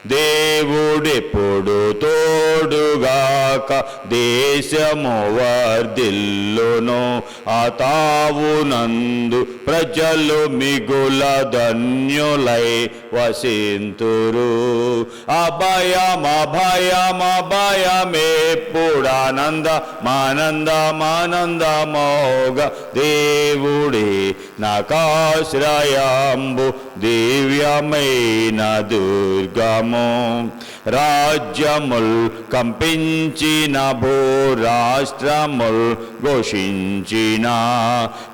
దేవుడెప్పుడు తోడుగాక దేశము వర్ధిల్లును. ఆ తావునందు ప్రజలు మిగుల ధన్యులై వసింతురు. అభయమేప్పుడానందమానందమానందమోగ దేవుడే నాకాశ్రయాంబు దివ్యమైన దుర్గము. రాజ్యముల్ కంపించిన భూరాష్ట్రముల్ ఘోషించిన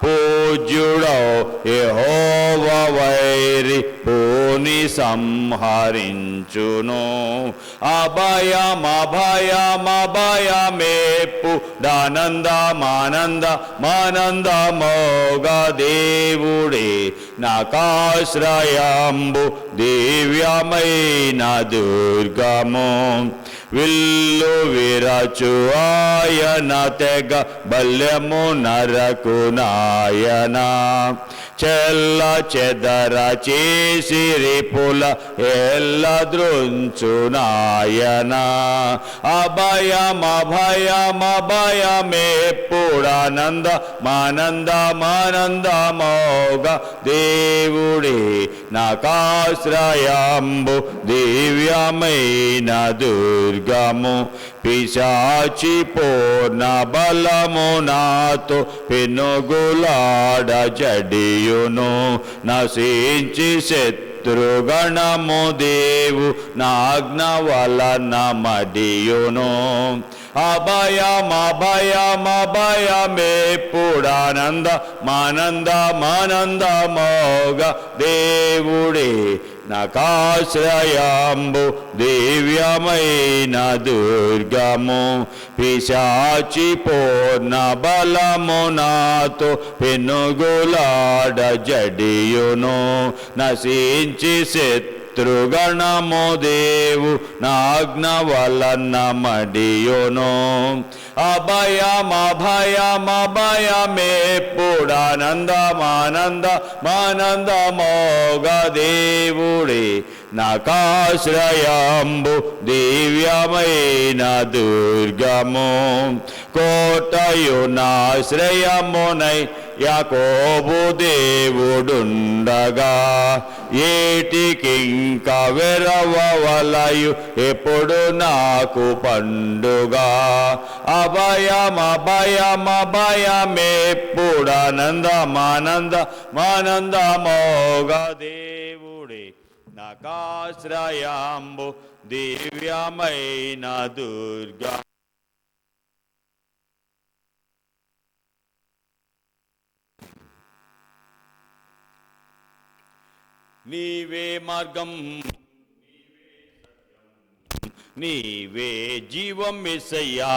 పూజ్యుడో యెహోవా వైరి పూని సంహరించును. అభయమేప్పుడానందమానందమానందమోగ దేవుడే నాకాశ్రయాంబు దివ్యమైన దుర్గము. విల్లు విరచు ఆయన తెగ బల్యము నరకునాయన. చెల్ల చెదర చేసిరిపుల ఎల్ల ద్రుంచునాయన. అభయమేప్పుడానందమానందమోగ దేవుడే నాకాశ్రయాంబు దివ్యమైన దుర్గము. పిశాచి పూర్ణ బలము నాతో పెనుగులాడ జడియును. నశించి శత్రుగణము దేవు నాజ్ఞ వలన మడియును. అభయమేప్పుడానందమానందమోగ దేవుడే నాకాశ్రయాంబు దివ్యమైన దుర్గము. పిశాచి పూర్ణ బలము నాతో పెనుగులాడ జడియును. నశించి శత్రుగణము దేవు నాజ్ఞ వలన మడియును. అభయమేప్పుడానందమానందమోగ దేవుడే నాకాశ్రయాంబు దివ్యమైన దుర్గము. కోటయు నాశ్రయమునై యాకోబు దేవుడుండగా ఏటికింక వెరవలయు ఎప్పుడు నాకు పండుగ. అభయమేప్పుడానందమానందమోగ దేవుడే నాకాశ్రయాంబు దివ్యమైన దుర్గా. నీవే మార్గం నీవే జీవం యేసయ్యా.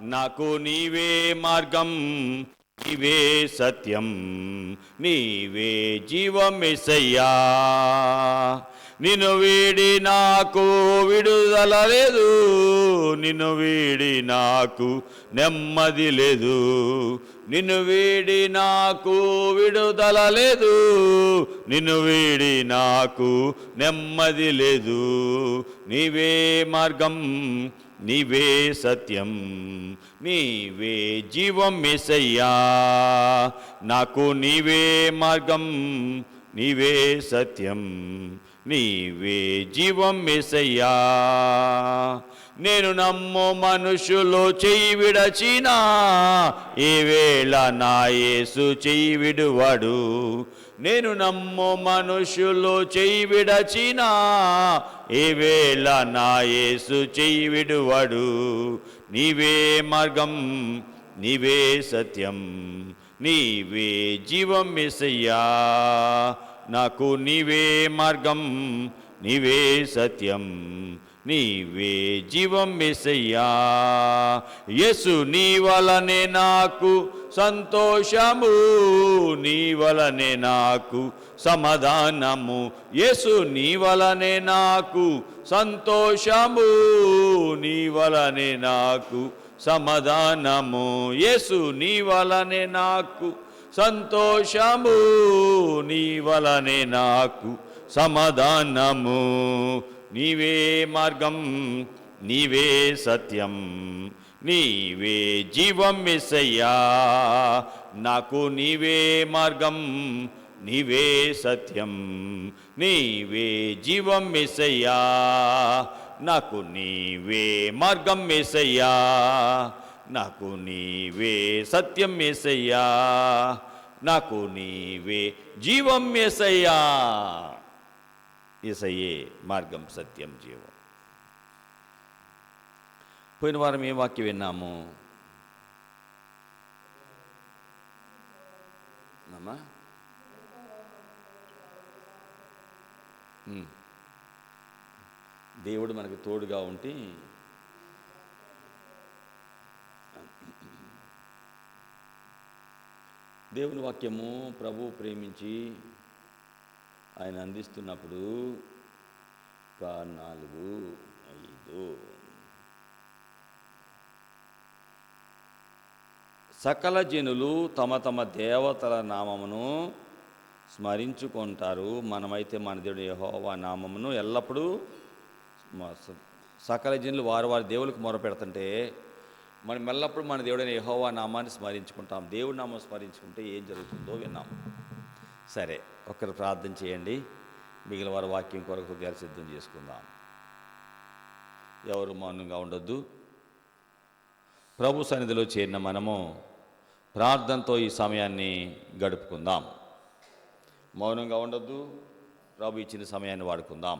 నాకు నీవే మార్గం నీవే సత్యం నీవే జీవం యేసయ్యా. నిన్ను వీడి నాకు విడుదల లేదు. నిన్ను వీడి నాకు నెమ్మది లేదు. నిన్ను వీడి నాకు విడుదల లేదు. నిన్ను వీడి నాకు నెమ్మది లేదు. నీవే మార్గం నీవే సత్యం నీవే జీవం యేసయ్యా. నాకు నీవే మార్గం నీవే సత్యం నీవే జీవం యేసయ్యా. నేను నమ్ము మనుషులు చెయ్యి విడచినా ఈ వేళ నా యేసు చెయ్యి విడువడు. నేను నమ్ము మనుషులు చెయ్యి విడచినా ఈ వేళ నా యేసు చెయ్యి విడువడు. నీవే మార్గం నీవే సత్యం నీవే జీవం యేసయ్యా. నాకు నీవే మార్గం నీవే సత్యం నీవే జీవం యేసయ్యా. యేసు నీ వలనే నాకు సంతోషము నీ వలనే నాకు సమాధానము. యేసు నీ వలనే నాకు సంతోషము నీ వలనే నాకు సమాధానము. యేసు నీ వలనే నాకు సంతోషము నీ వలనే నాకు సమాధానము. నీవే మార్గం, నీవే సత్యం, నీవే జీవం యేసయ్యా. నాకు నీవే మార్గం, నీవే సత్యం, నీవే జీవం యేసయ్యా. నాకు నీవే మార్గం యేసయ్యా, నాకు నీవే సత్యం యేసయ్యా, నాకు నీవే జీవం యేసయ్యా. యేసయ్యే మార్గం, సత్యం, జీవం. పోయిన వారం ఏ వాక్యం విన్నాము అమ్మా? దేవుడు మనకు తోడుగా ఉంటే దేవుని వాక్యము ప్రభు ప్రేమించి ఆయన అందిస్తున్నప్పుడు 4:5 సకల జనులు తమ తమ దేవతల నామమును స్మరించుకుంటారు, మనమైతే మన దేవుడు యెహోవా నామమును ఎల్లప్పుడూ సకల జనులు వారి వారి దేవులకు మొరపెడుతుంటే మనం ఎల్లప్పుడూ మన దేవుడైన యెహోవా నామాన్ని స్మరించుకుంటాం. దేవుడి నామం స్మరించుకుంటే ఏం జరుగుతుందో విన్నాం. సరే, ఒక్కరు ప్రార్థన చేయండి, మిగిలిన వారి వాక్యం కొరకు హృదయాలు సిద్ధం చేసుకుందాం. ఎవరు మౌనంగా ఉండొద్దు. ప్రభు సన్నిధిలో చేరిన మనము ప్రార్థనతో ఈ సమయాన్ని గడుపుకుందాం. మౌనంగా ఉండొద్దు. ప్రభు ఇచ్చిన సమయాన్ని వాడుకుందాం.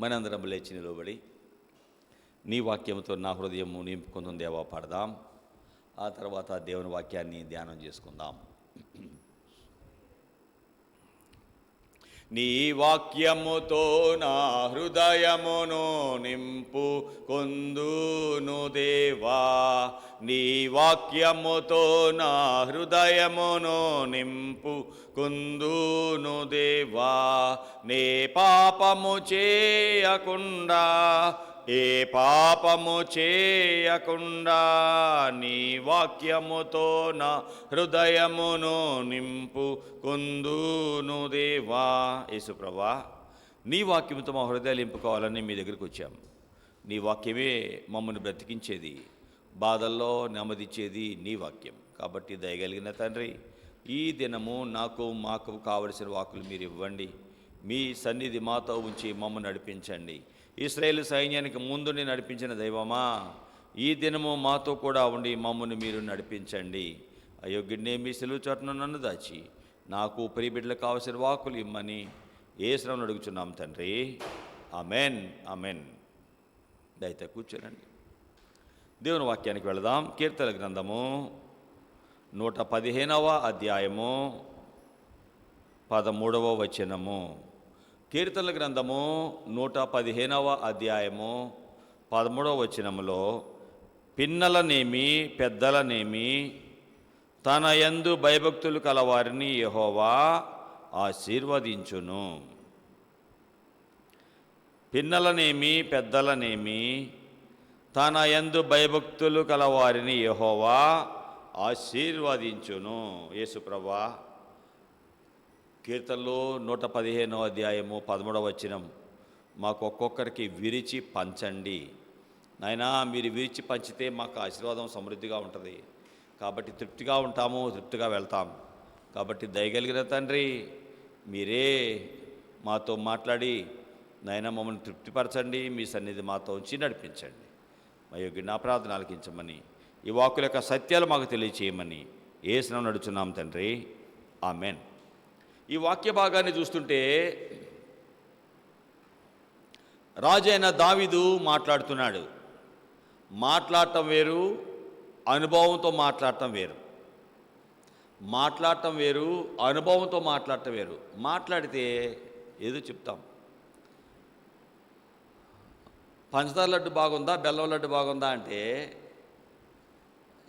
మనందరం లేచి నిలబడి నీ వాక్యంతో నా హృదయము నింపుకుందాం దేవా పాడదాం. ఆ తర్వాత దేవుని వాక్యాన్ని ధ్యానం చేసుకుందాం. నీ వాక్యముతో నా హృదయమును నింపు కొందును దేవా, నీ వాక్యముతో నా హృదయమును నింపు కొందును దేవా. నే పాపము చేయకుండా, ఏ పాపము చేయకుండా నీ వాక్యముతో నా హృదయమును నింపు కొందును దేవా. యేసుప్రభా, నీ వాక్యముతో మా హృదయాలు నింపుకోవాలని మీ దగ్గరికి వచ్చాము. నీ వాక్యమే మమ్మల్ని బ్రతికించేది, బాధల్లో నెమ్మదిచ్చేది నీ వాక్యం. కాబట్టి దయగలిగిన తండ్రి, ఈ దినము మాకు కావలసిన వాక్కులు మీరు ఇవ్వండి. మీ సన్నిధి మాతో ఉంచి మమ్మల్ని నడిపించండి. ఇశ్రాయేలు సైన్యానికి ముందుని నడిపించిన దైవమా, ఈ దినము మాతో కూడా ఉండి మమ్మల్ని మీరు నడిపించండి. అయోగ్యుడినే మీ సెలువు చోటను నన్ను దాచి నాకు ప్రియబిడ్డలకు కావలసిన వాక్కులు ఇమ్మని యేసునామమున అడుగుచున్నాం తండ్రి. Amen, amen. దయతో కూర్చోనండి. దేవుని వాక్యానికి వెళదాం. కీర్తన గ్రంథము 115వ అధ్యాయము 13వ వచనము. కీర్తనల గ్రంథము 115వ అధ్యాయము 13వ వచనములో, పిన్నలనేమి పెద్దలనేమి తన యందు భయభక్తులు కలవారిని యెహోవా ఆశీర్వదించును. పిన్నలనేమి పెద్దలనేమి తన యందు భయభక్తులు కలవారిని యెహోవా ఆశీర్వదించును. యేసుప్రభా, కీర్తనలు 115వ అధ్యాయము 13వ వచనం మాకు ఒక్కొక్కరికి విరిచి పంచండి. నాయనా, మీరు విరిచి పంచితే మాకు ఆశీర్వాదం సమృద్ధిగా ఉంటుంది. కాబట్టి తృప్తిగా ఉంటాము, తృప్తిగా వెళ్తాం. కాబట్టి దయగలిగిన తండ్రి, మీరే మాతో మాట్లాడి నాయనా మమ్మల్ని తృప్తిపరచండి. మీ సన్నిధి మాతో ఉంచి నడిపించండి. మా యోగ్య నా ప్రార్థన ఆలకించమని, ఈ వాక్కుల యొక్క సత్యాలు మాకు తెలియచేయమని యేసునామమున నడుచున్నాం తండ్రి. ఆమెన్. ఈ వాక్య భాగాన్ని చూస్తుంటే రాజైన దావీదు మాట్లాడుతున్నాడు. మాట్లాడటం వేరు, అనుభవంతో మాట్లాడటం వేరు. మాట్లాడటం వేరు, అనుభవంతో మాట్లాడటం వేరు. మాట్లాడితే ఏదో చెప్తాం. పంచదార లడ్డు బాగుందా, బెల్లం లడ్డు బాగుందా అంటే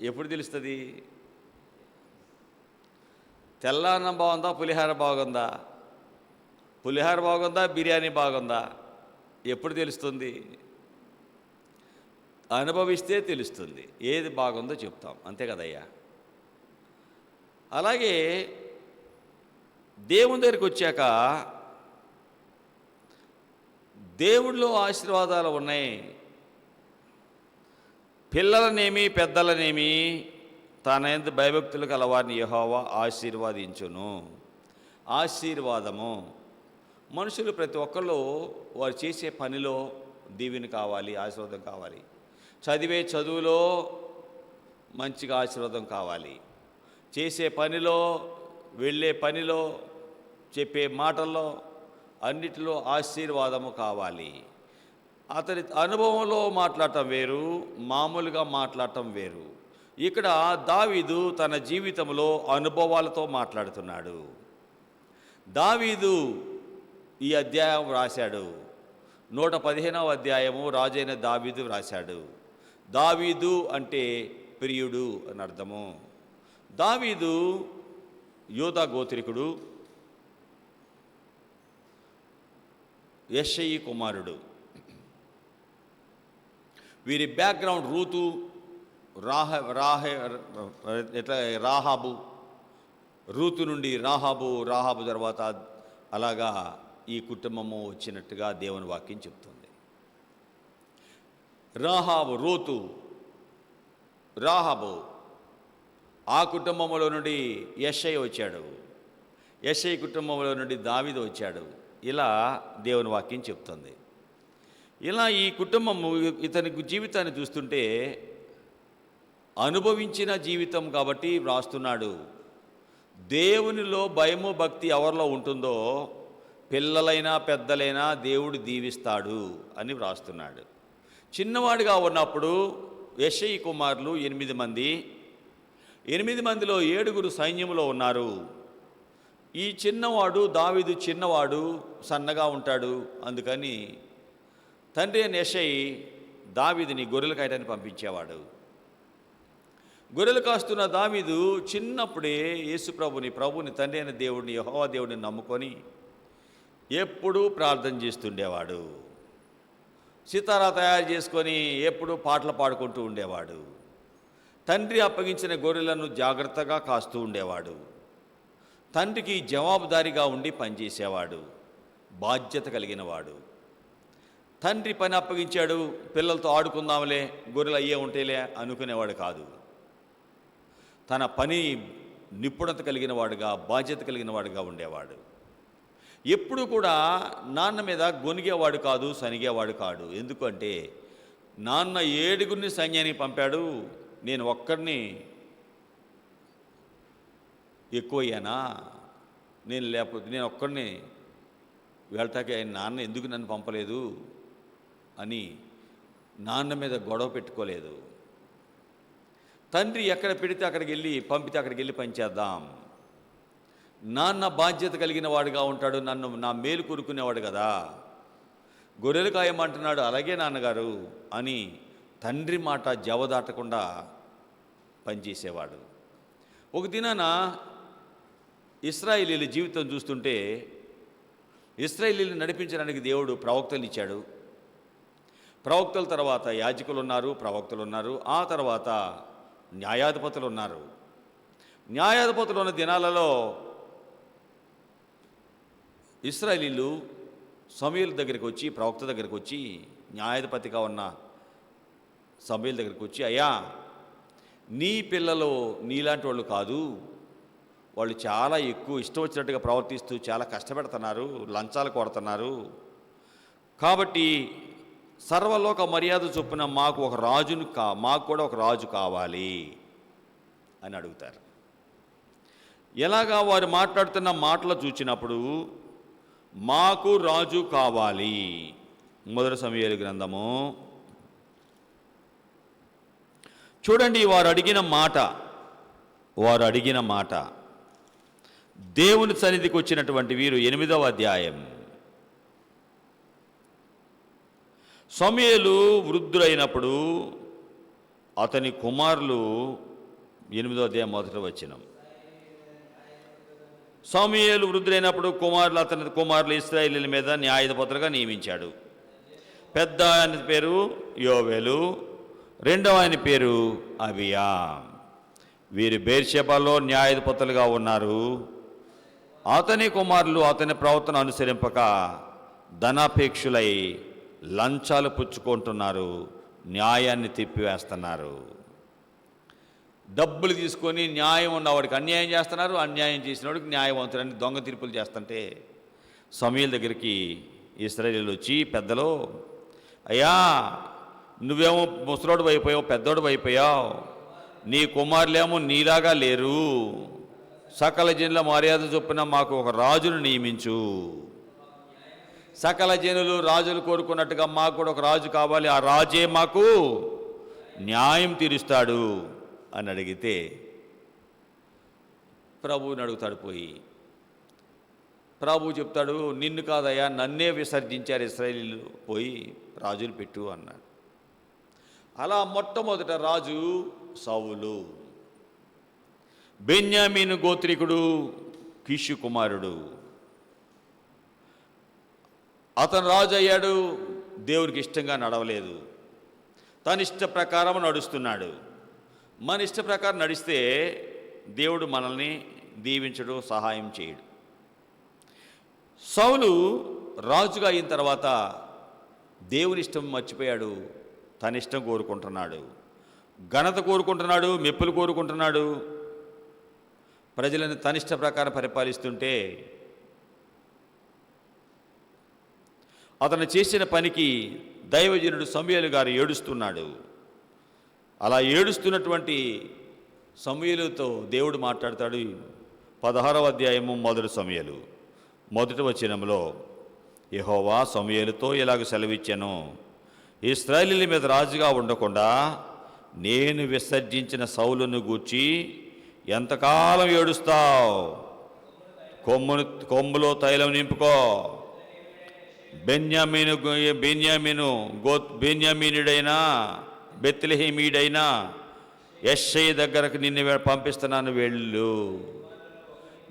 ఎప్పుడు తెలుస్తుంది? తెల్ల అన్నం బాగుందా, పులిహార బాగుందా? పులిహార బాగుందా, బిర్యానీ బాగుందా? ఎప్పుడు తెలుస్తుంది? అనుభవిస్తే తెలుస్తుంది. ఏది బాగుందో చెప్తాం, అంతే కదయ్యా. అలాగే దేవుని దగ్గరికి వచ్చాక దేవుడిలో ఆశీర్వాదాలు ఉన్నాయి. పిల్లలనేమి పెద్దలనేమి తన యందు భయభక్తులు కలవారిని యెహోవా ఆశీర్వదించును. ఆశీర్వాదము, మనుషులు ప్రతి ఒక్కళ్ళు వారు చేసే పనిలో దీవెన కావాలి, ఆశీర్వాదం కావాలి. చదివే చదువులో మంచిగా ఆశీర్వాదం కావాలి. చేసే పనిలో, వెళ్ళే పనిలో, చెప్పే మాటల్లో అన్నిటిలో ఆశీర్వాదము కావాలి. అతని అనుభవంలో మాట్లాడటం వేరు, మామూలుగా మాట్లాడటం వేరు. ఇక్కడ దావీదు తన జీవితంలో అనుభవాలతో మాట్లాడుతున్నాడు. దావీదు ఈ అధ్యాయం రాశాడు. 115వ అధ్యాయము రాజైన దావీదు రాశాడు. దావీదు అంటే ప్రియుడు అని అర్థము. దావీదు యూదా గోత్రికుడు, యెష్షయి కుమారుడు. వీరి బ్యాక్గ్రౌండ్ రూతు, రాహాబు, రూతు నుండి రాహాబు తర్వాత అలాగా ఈ కుటుంబము వచ్చినట్టుగా దేవుని వాక్యం చెప్తుంది. రాహాబు ఆ కుటుంబంలో నుండి యెష్షయి వచ్చాడు. యెష్షయి కుటుంబంలో నుండి దావీదు వచ్చాడు. ఇలా దేవుని వాక్యం చెప్తుంది. ఇలా ఈ కుటుంబము ఇతని జీవితాన్ని చూస్తుంటే అనుభవించిన జీవితం కాబట్టి వ్రాస్తున్నాడు. దేవునిలో భయము భక్తి ఎవరిలో ఉంటుందో పిల్లలైనా పెద్దలైనా దేవుడు దీవిస్తాడు అని వ్రాస్తున్నాడు. చిన్నవాడిగా ఉన్నప్పుడు యెషయి కుమారులు 8 మంది, 8 మందిలో 7 సైన్యంలో ఉన్నారు. ఈ చిన్నవాడు దావీదు చిన్నవాడు, సన్నగా ఉంటాడు. అందుకని తండ్రి అయిన యెషయి దావీదుని గొర్రెలు కాయటానికి పంపించేవాడు. గొర్రెలు కాస్తున్న దావీదు చిన్నప్పుడే ప్రభుని తండ్రి అయిన దేవుడిని, యెహోవా దేవుడిని నమ్ముకొని ఎప్పుడూ ప్రార్థన చేస్తుండేవాడు. సితారా తయారు చేసుకొని ఎప్పుడూ పాటలు పాడుకుంటూ ఉండేవాడు. తండ్రి అప్పగించిన గొర్రెలను జాగ్రత్తగా కాస్తూ ఉండేవాడు. తండ్రికి జవాబుదారీగా ఉండి పనిచేసేవాడు. బాధ్యత కలిగినవాడు. తండ్రి పని అప్పగించాడు, పిల్లలతో ఆడుకుందాంలే, గొర్రెలు అయ్యే ఉంటేలే అనుకునేవాడు కాదు. తన పని నిపుణత కలిగిన వాడుగా, బాధ్యత కలిగిన వాడుగా ఉండేవాడు. ఎప్పుడు కూడా నాన్న మీద గొనిగేవాడు కాదు, సనిగేవాడు కాడు. ఎందుకంటే నాన్న 7 సైన్యానికి పంపాడు, నేను ఒక్కడిని ఎక్కువయ్యానా, నేను ఒక్కడిని వెళ్తాకే ఆయన నాన్న ఎందుకు నన్ను పంపలేదు అని నాన్న మీద గొడవ పెట్టుకోలేదు. తండ్రి ఎక్కడ పెడితే అక్కడికి వెళ్ళి, పంపితే అక్కడికి వెళ్ళి పనిచేద్దాం. నాన్న బాధ్యత కలిగిన వాడుగా ఉంటాడు, నా మేలు కోరుకునేవాడు కదా. గొర్రెలు కాయమంటున్నాడు, అలాగే నాన్నగారు అని తండ్రి మాట జవదాటకుండా పనిచేసేవాడు. ఒక దినాన ఇశ్రాయేలీల జీవితం చూస్తుంటే, ఇశ్రాయేలీలను నడిపించడానికి దేవుడు ప్రవక్తలు ఇచ్చాడు. ప్రవక్తల తర్వాత యాజకులు ఉన్నారు, ప్రవక్తలు ఉన్నారు, ఆ తర్వాత న్యాయాధిపతులు ఉన్నారు. న్యాయాధిపతులు ఉన్న దినాలలో ఇశ్రాయేలీలు సమూయేలు దగ్గరికి వచ్చి, ప్రవక్త దగ్గరికి వచ్చి, న్యాయాధిపతిగా ఉన్న సమూయేలు దగ్గరికి వచ్చి, అయ్యా నీ పిల్లలు నీలాంటి వాళ్ళు కాదు, వాళ్ళు చాలా ఎక్కువ ఇష్టం వచ్చినట్టుగా ప్రవర్తిస్తూ చాలా కష్టపెడుతున్నారు, లంచాలు కొడుతున్నారు. కాబట్టి సర్వలోక మర్యాద చొప్పున మాకు కూడా ఒక రాజు కావాలి అని అడుగుతారు. ఎలాగా వారు మాట్లాడుతున్న మాటలు చూచినప్పుడు మాకు రాజు కావాలి. 1 సమూయేలు గ్రంథము చూడండి. వారు అడిగిన మాట దేవుని సన్నిధికి వచ్చినటువంటి వీరు 8వ అధ్యాయం. సమూయేలు వృద్ధులైనప్పుడు అతని కుమారులు, 8వ అధ్యాయం 1వ వచనం. సమూయేలు వృద్ధులైనప్పుడు అతని కుమారులు ఇశ్రాయేలీయుల మీద న్యాయాధిపతులుగా నియమించాడు. పెద్ద ఆయన పేరు యోవేలు, రెండవ ఆయన పేరు అబియా. వీరు బెర్షెబాలో న్యాయాధిపతులుగా ఉన్నారు. అతని కుమారులు అతని ప్రవర్తన అనుసరింపక ధనాపేక్షులై లంచాలు పుచ్చుకుంటున్నారు, న్యాయాన్ని తిప్పివేస్తున్నారు. డబ్బులు తీసుకొని న్యాయం ఉన్నవాడికి అన్యాయం చేస్తున్నారు, అన్యాయం చేసినవాడికి న్యాయవంతుడని దొంగ తీర్పులు చేస్తుంటే సమూయేలు దగ్గరికి ఇశ్రాయేలీయులు వచ్చి, పెద్దలు, అయ్యా నువ్వేమో ముసలోడు అయిపోయావు, పెద్దోడు అయిపోయావు, నీ కుమారులేమో నీలాగా లేరు, సకల జనుల మర్యాద చొప్పున మాకు ఒక రాజును నియమించు. సకల జనులు రాజులు కోరుకున్నట్టుగా మాకు కూడా ఒక రాజు కావాలి, ఆ రాజే మాకు న్యాయం తీరుస్తాడు అని అడిగితే ప్రభువుని అడుగుతాడు. పోయి ప్రభువు చెప్తాడు, నిన్ను కాదయ్యా నన్నే విసర్జించారు ఇశ్రాయేలీయులు, పోయి రాజులు పెట్టు అన్నాడు. అలా మొట్టమొదట రాజు సౌలు, బెన్యామీను గోత్రికుడు, కీషు కుమారుడు. అతను రాజు అయ్యాడు, దేవునికి ఇష్టంగా నడవలేదు, తన ఇష్ట ప్రకారం నడుస్తున్నాడు. మన ఇష్ట ప్రకారం నడిస్తే దేవుడు మనల్ని దీవించడు, సహాయం చేయడు. సౌలు రాజుగా అయిన తర్వాత దేవుని ఇష్టం మర్చిపోయాడు, తన ఇష్టం కోరుకుంటున్నాడు, ఘనత కోరుకుంటున్నాడు, మెప్పులు కోరుకుంటున్నాడు. ప్రజలను తన ఇష్ట ప్రకారం పరిపాలిస్తుంటే అతను చేసిన పనికి దైవజనుడు సమూయేలు గారు ఏడుస్తున్నాడు. అలా ఏడుస్తున్నటువంటి సమూయేలుతో దేవుడు మాట్లాడతాడు. 16వ అధ్యాయము 1 సమూయేలు మొదటి వచనంలో యెహోవా సమూయేలుతో ఇలాగ సెలవిచ్చెను, ఇశ్రాయేలీయుల మీద రాజుగా ఉండకుండా నేను విసర్జించిన సౌలును గూర్చి ఎంతకాలం ఏడుస్తావు? కొమ్ములో తైలం నింపుకో. బెన్యామీనుడైనా బెత్లెహేమీయుడైనా యెష్షయి దగ్గరకు నిన్ను పంపిస్తున్నాను, వెళ్ళు.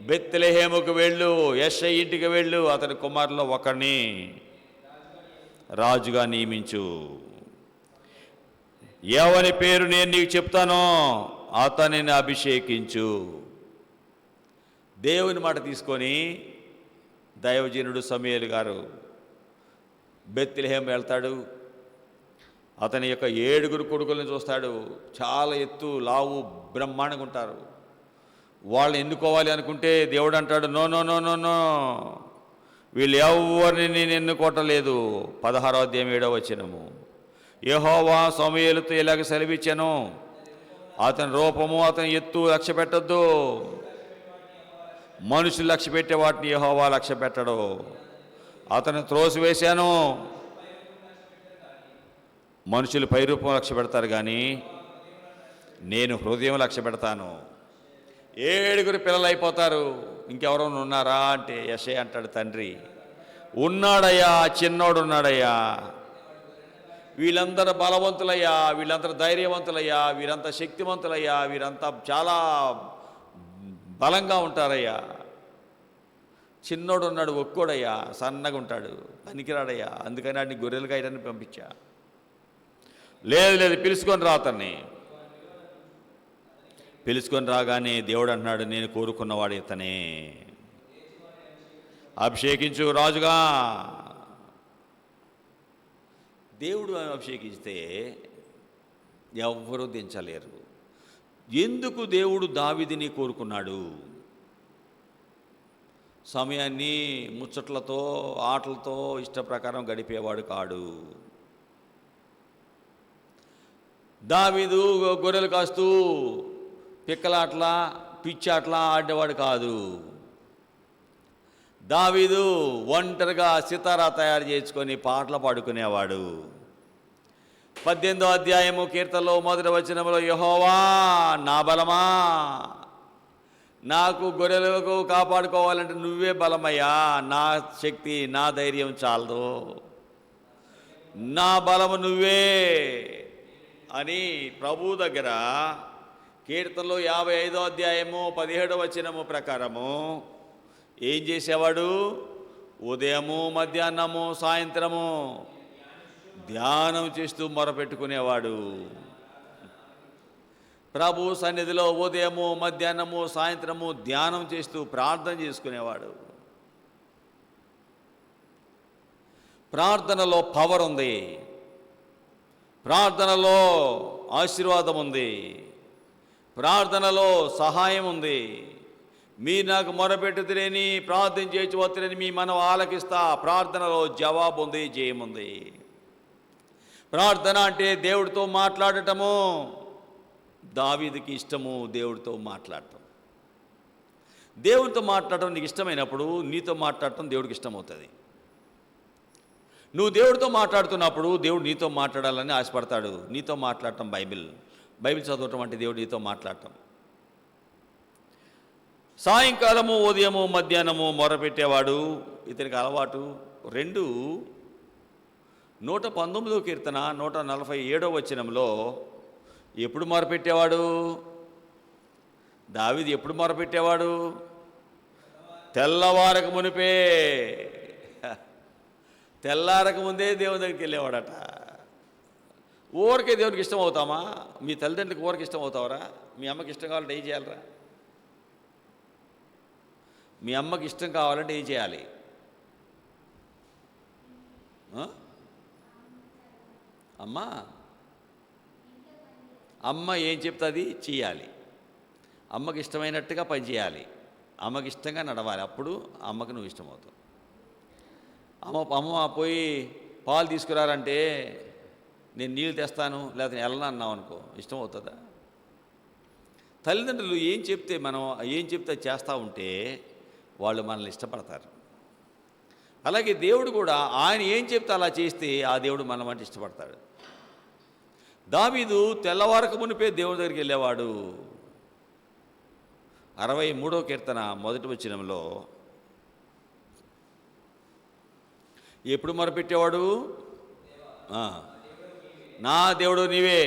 బెత్లెహేముకు వెళ్ళు, యెష్షయి ఇంటికి వెళ్ళు, అతని కుమారులో ఒకరిని రాజుగా నియమించు. ఎవని పేరు నేను నీకు చెప్తానో అతనిని అభిషేకించు. దేవుని మాట తీసుకొని దైవజనుడు సమూయేలు గారు బెత్లెహేము వెళ్తాడు. అతని యొక్క 7 కొడుకులను చూస్తాడు. చాలా ఎత్తు లావు బ్రహ్మాండంగా ఉంటారు. వాళ్ళని ఎన్నుకోవాలి అనుకుంటే దేవుడు అంటాడు, no no no no no, వీళ్ళు ఎవరిని నేను ఎన్నుకోవటలేదు. 16వ అధ్యాయం 7వ వచనము. యెహోవా సమూయేలుతో ఇలాగ సెలవిచ్చెను, అతని రూపము అతని ఎత్తు లక్ష్య పెట్టొద్దు. మనుషులు లక్ష్య పెట్టే వాటిని యెహోవా లక్ష్య పెట్టడు. అతను త్రోసివేశాను. మనుషులు పైరూపం లక్ష్య పెడతారు కానీ నేను హృదయం లక్ష్య పెడతాను. 7 పిల్లలు అయిపోతారు. ఇంకెవరైనా ఉన్నారా అంటే యెషయా అంటాడు, తండ్రి ఉన్నాడయ్యా, చిన్నోడు ఉన్నాడయ్యా. వీళ్ళందరూ బలవంతులయ్యా, వీళ్ళందరూ ధైర్యవంతులయ్యా, వీరంతా శక్తివంతులయ్యా, వీరంతా చాలా బలంగా ఉంటారయ్యా. చిన్నోడు ఉన్నాడు, ఒక్కోడయ్యా, సన్నగా ఉంటాడు, పనికిరాడయ్యా, అందుకని వాడిని గొర్రెలు కాయడానికి పంపించా. లేదు పిలుచుకొని రా అతన్ని. పిలుచుకొని రాగానే దేవుడు అంటున్నాడు, నేను కోరుకున్నవాడు ఇతనే, అభిషేకించు రాజుగా. దేవుడు అభిషేకిస్తే ఎవ్వరూ దించలేరు. ఎందుకు దేవుడు దావీదుని కోరుకున్నాడు? సమయాన్ని ముచ్చట్లతో ఆటలతో ఇష్ట ప్రకారం గడిపేవాడు కాడు. దావీదు గొర్రెలు కాస్తూ పిక్కలాట్లా పిచ్చాట్లా ఆడేవాడు కాదు. దావీదు ఒంటరిగా సితారా తయారు చేసుకొని పాటలు పాడుకునేవాడు. 18వ అధ్యాయము కీర్తనలో మొదటి వచనంలో, యెహోవా నా బలమా, నాకు గొర్రెలకు కాపాడుకోవాలంటే నువ్వే బలమయ్యా, నా శక్తి నా ధైర్యం చాలదు, నా బలము నువ్వే అని ప్రభు దగ్గర కీర్తనలో 55వ అధ్యాయము 17వ వచనము ప్రకారము ఏం చేసేవాడు? ఉదయము మధ్యాహ్నము సాయంత్రము ధ్యానం చేస్తూ మొరపెట్టుకునేవాడు. ప్రభు సన్నిధిలో ఉదయము మధ్యాహ్నము సాయంత్రము ధ్యానం చేస్తూ ప్రార్థన చేసుకునేవాడు. ప్రార్థనలో పవర్ ఉంది, ప్రార్థనలో ఆశీర్వాదం ఉంది, ప్రార్థనలో సహాయం ఉంది. మీరు నాకు మొరపెట్టుతురేని ప్రార్థన చేసి వస్తురని మీ మనం ఆలకిస్తా. ప్రార్థనలో జవాబు ఉంది, జయం ఉంది. ప్రార్థన అంటే దేవుడితో మాట్లాడటము. దావీదుకి ఇష్టము దేవుడితో మాట్లాడటం. దేవుడితో మాట్లాడటం నీకు ఇష్టమైనప్పుడు నీతో మాట్లాడటం దేవుడికి ఇష్టమవుతుంది. నువ్వు దేవుడితో మాట్లాడుతున్నప్పుడు దేవుడు నీతో మాట్లాడాలని ఆశపడతాడు. నీతో మాట్లాడటం బైబిల్ చదవటం అంటే దేవుడు నీతో మాట్లాడటం. సాయంకాలము ఉదయము మధ్యాహ్నము మొరపెట్టేవాడు, ఇతనికి అలవాటు. 119వ కీర్తన 147వ వచనంలో ఎప్పుడు మొరపెట్టేవాడు? దావీదు ఎప్పుడు మొరపెట్టేవాడు? తెల్లవారక మునిపే, తెల్లారక ముందే దేవుని దగ్గరికి వెళ్ళేవాడట. ఊరికే దేవునికి ఇష్టం అవుతామా? మీ తల్లిదండ్రులకు ఊరికి ఇష్టం అవుతావరా? మీ అమ్మకి ఇష్టం కావాలంటే ఏం చేయాలరా? మీ అమ్మకి ఇష్టం కావాలంటే ఏం చేయాలి? అమ్మ ఏం చెప్తుంది చేయాలి. అమ్మకి ఇష్టమైనట్టుగా పని చేయాలి. అమ్మకి ఇష్టంగా నడవాలి. అప్పుడు అమ్మకి నువ్వు ఇష్టమవుతావు. అమ్మ పోయి పాలు తీసుకురారంటే నేను నీళ్ళు తెస్తాను లేకపోతే వెళ్ళను అన్నావు అనుకో, ఇష్టం అవుతుందా? తల్లిదండ్రులు ఏం చెప్తే చేస్తూ ఉంటే వాళ్ళు మనల్ని ఇష్టపడతారు. అలాగే దేవుడు కూడా ఆయన ఏం చెప్తే అలా చేస్తే ఆ దేవుడు మనం అంటే ఇష్టపడతాడు. దావీదు తెల్లవారక మునిపే దేవుడి దగ్గరికి వెళ్ళేవాడు. 63వ కీర్తన 1వ వచనంలో ఎప్పుడు మొరపెట్టేవాడు? నా దేవుడు నీవే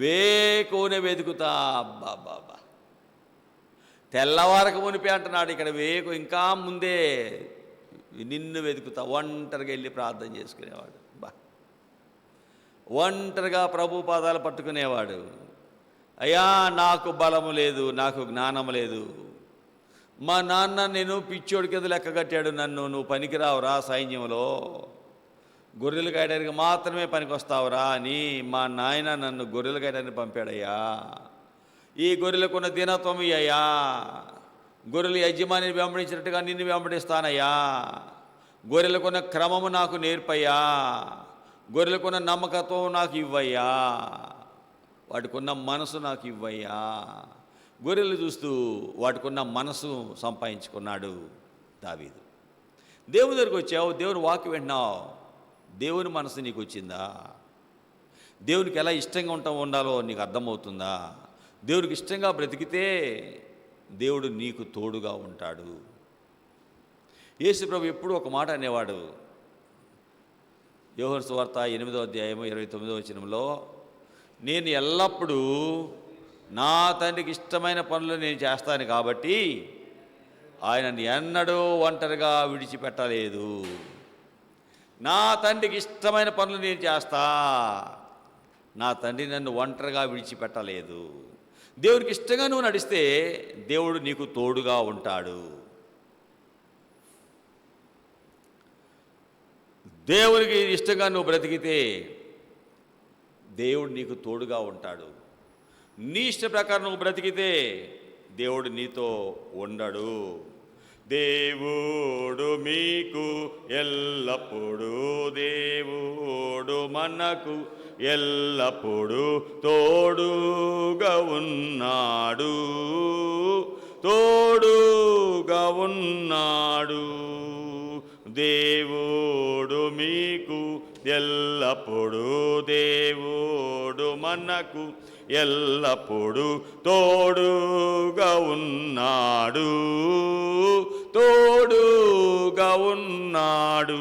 వేకువనే వెతుకుతా. అబ్బాబ్బాబ్బా, తెల్లవారక మునిపే అంటున్నాడు ఇక్కడ. ఇంకా ముందే నిన్ను వెతుకుతా. ఒంటరిగా వెళ్ళి ప్రార్థన చేసుకునేవాడు. ఒంటరిగా ప్రభు పాదాలు పట్టుకునేవాడు. అయ్యా, నాకు బలము లేదు, నాకు జ్ఞానం లేదు. మా నాన్న నేను పిచ్చోడి కింద లెక్క కట్టాడు నన్ను. నువ్వు పనికిరావురా సైన్యంలో, గొర్రెలు కాయడానికి మాత్రమే పనికి వస్తావురా అని మా నాయన నన్ను గొర్రెలు కాయడానికి పంపాడయ్యా. ఈ గొర్రెలకున్న దీనత్వం అయ్యా, గొర్రెలు యజమానిని వెంబడించినట్టుగా నిన్ను వెంబడిస్తానయ్యా. గొర్రెలకున్న క్రమము నాకు నేర్పయ్యా. గొర్రెలకున్న నమ్మకత్వం నాకు ఇవ్వయ్యా. వాటికున్న మనసు నాకు ఇవ్వయ్యా. గొర్రెలు చూస్తూ వాటికున్న మనసు సంపాదించుకున్నాడు దావీదు. దేవుని దగ్గరికి వచ్చావు, దేవుని వాక్యం వింటున్నావు, దేవుని మనసు నీకు వచ్చిందా? దేవునికి ఎలా ఇష్టంగా ఉండాలో నీకు అర్థమవుతుందా? దేవునికి ఇష్టంగా బ్రతికితే దేవుడు నీకు తోడుగా ఉంటాడు. యేసు ప్రభు ఎప్పుడూ ఒక మాట అనేవాడు. యోహాను సువార్త 8వ అధ్యాయం 29వ వచనంలో, నేను ఎల్లప్పుడూ నా తండ్రికి ఇష్టమైన పనులు నేను చేస్తాను కాబట్టి ఆయనను ఎన్నడూ ఒంటరిగా విడిచిపెట్టలేదు. నా తండ్రికి ఇష్టమైన పనులు నేను చేస్తా, నా తండ్రి నన్ను ఒంటరిగా విడిచిపెట్టలేదు. దేవునికి ఇష్టంగా నువ్వు నడిస్తే దేవుడు నీకు తోడుగా ఉంటాడు. దేవునికి ఇష్టంగా నువ్వు బ్రతికితే దేవుడు నీకు తోడుగా ఉంటాడు. నీ ఇష్ట ప్రకారం నువ్వు బ్రతికితే దేవుడు నీతో ఉండడు. దేవుడు మీకు ఎల్లప్పుడూ, దేవుడు మనకు ఎల్లప్పుడూ తోడుగా ఉన్నాడు, తోడుగా ఉన్నాడు. దేవుడు మీకు ఎల్లప్పుడూ, దేవుడు మనకు ఎల్లప్పుడూ తోడుగా ఉన్నాడు, తోడుగా ఉన్నాడు.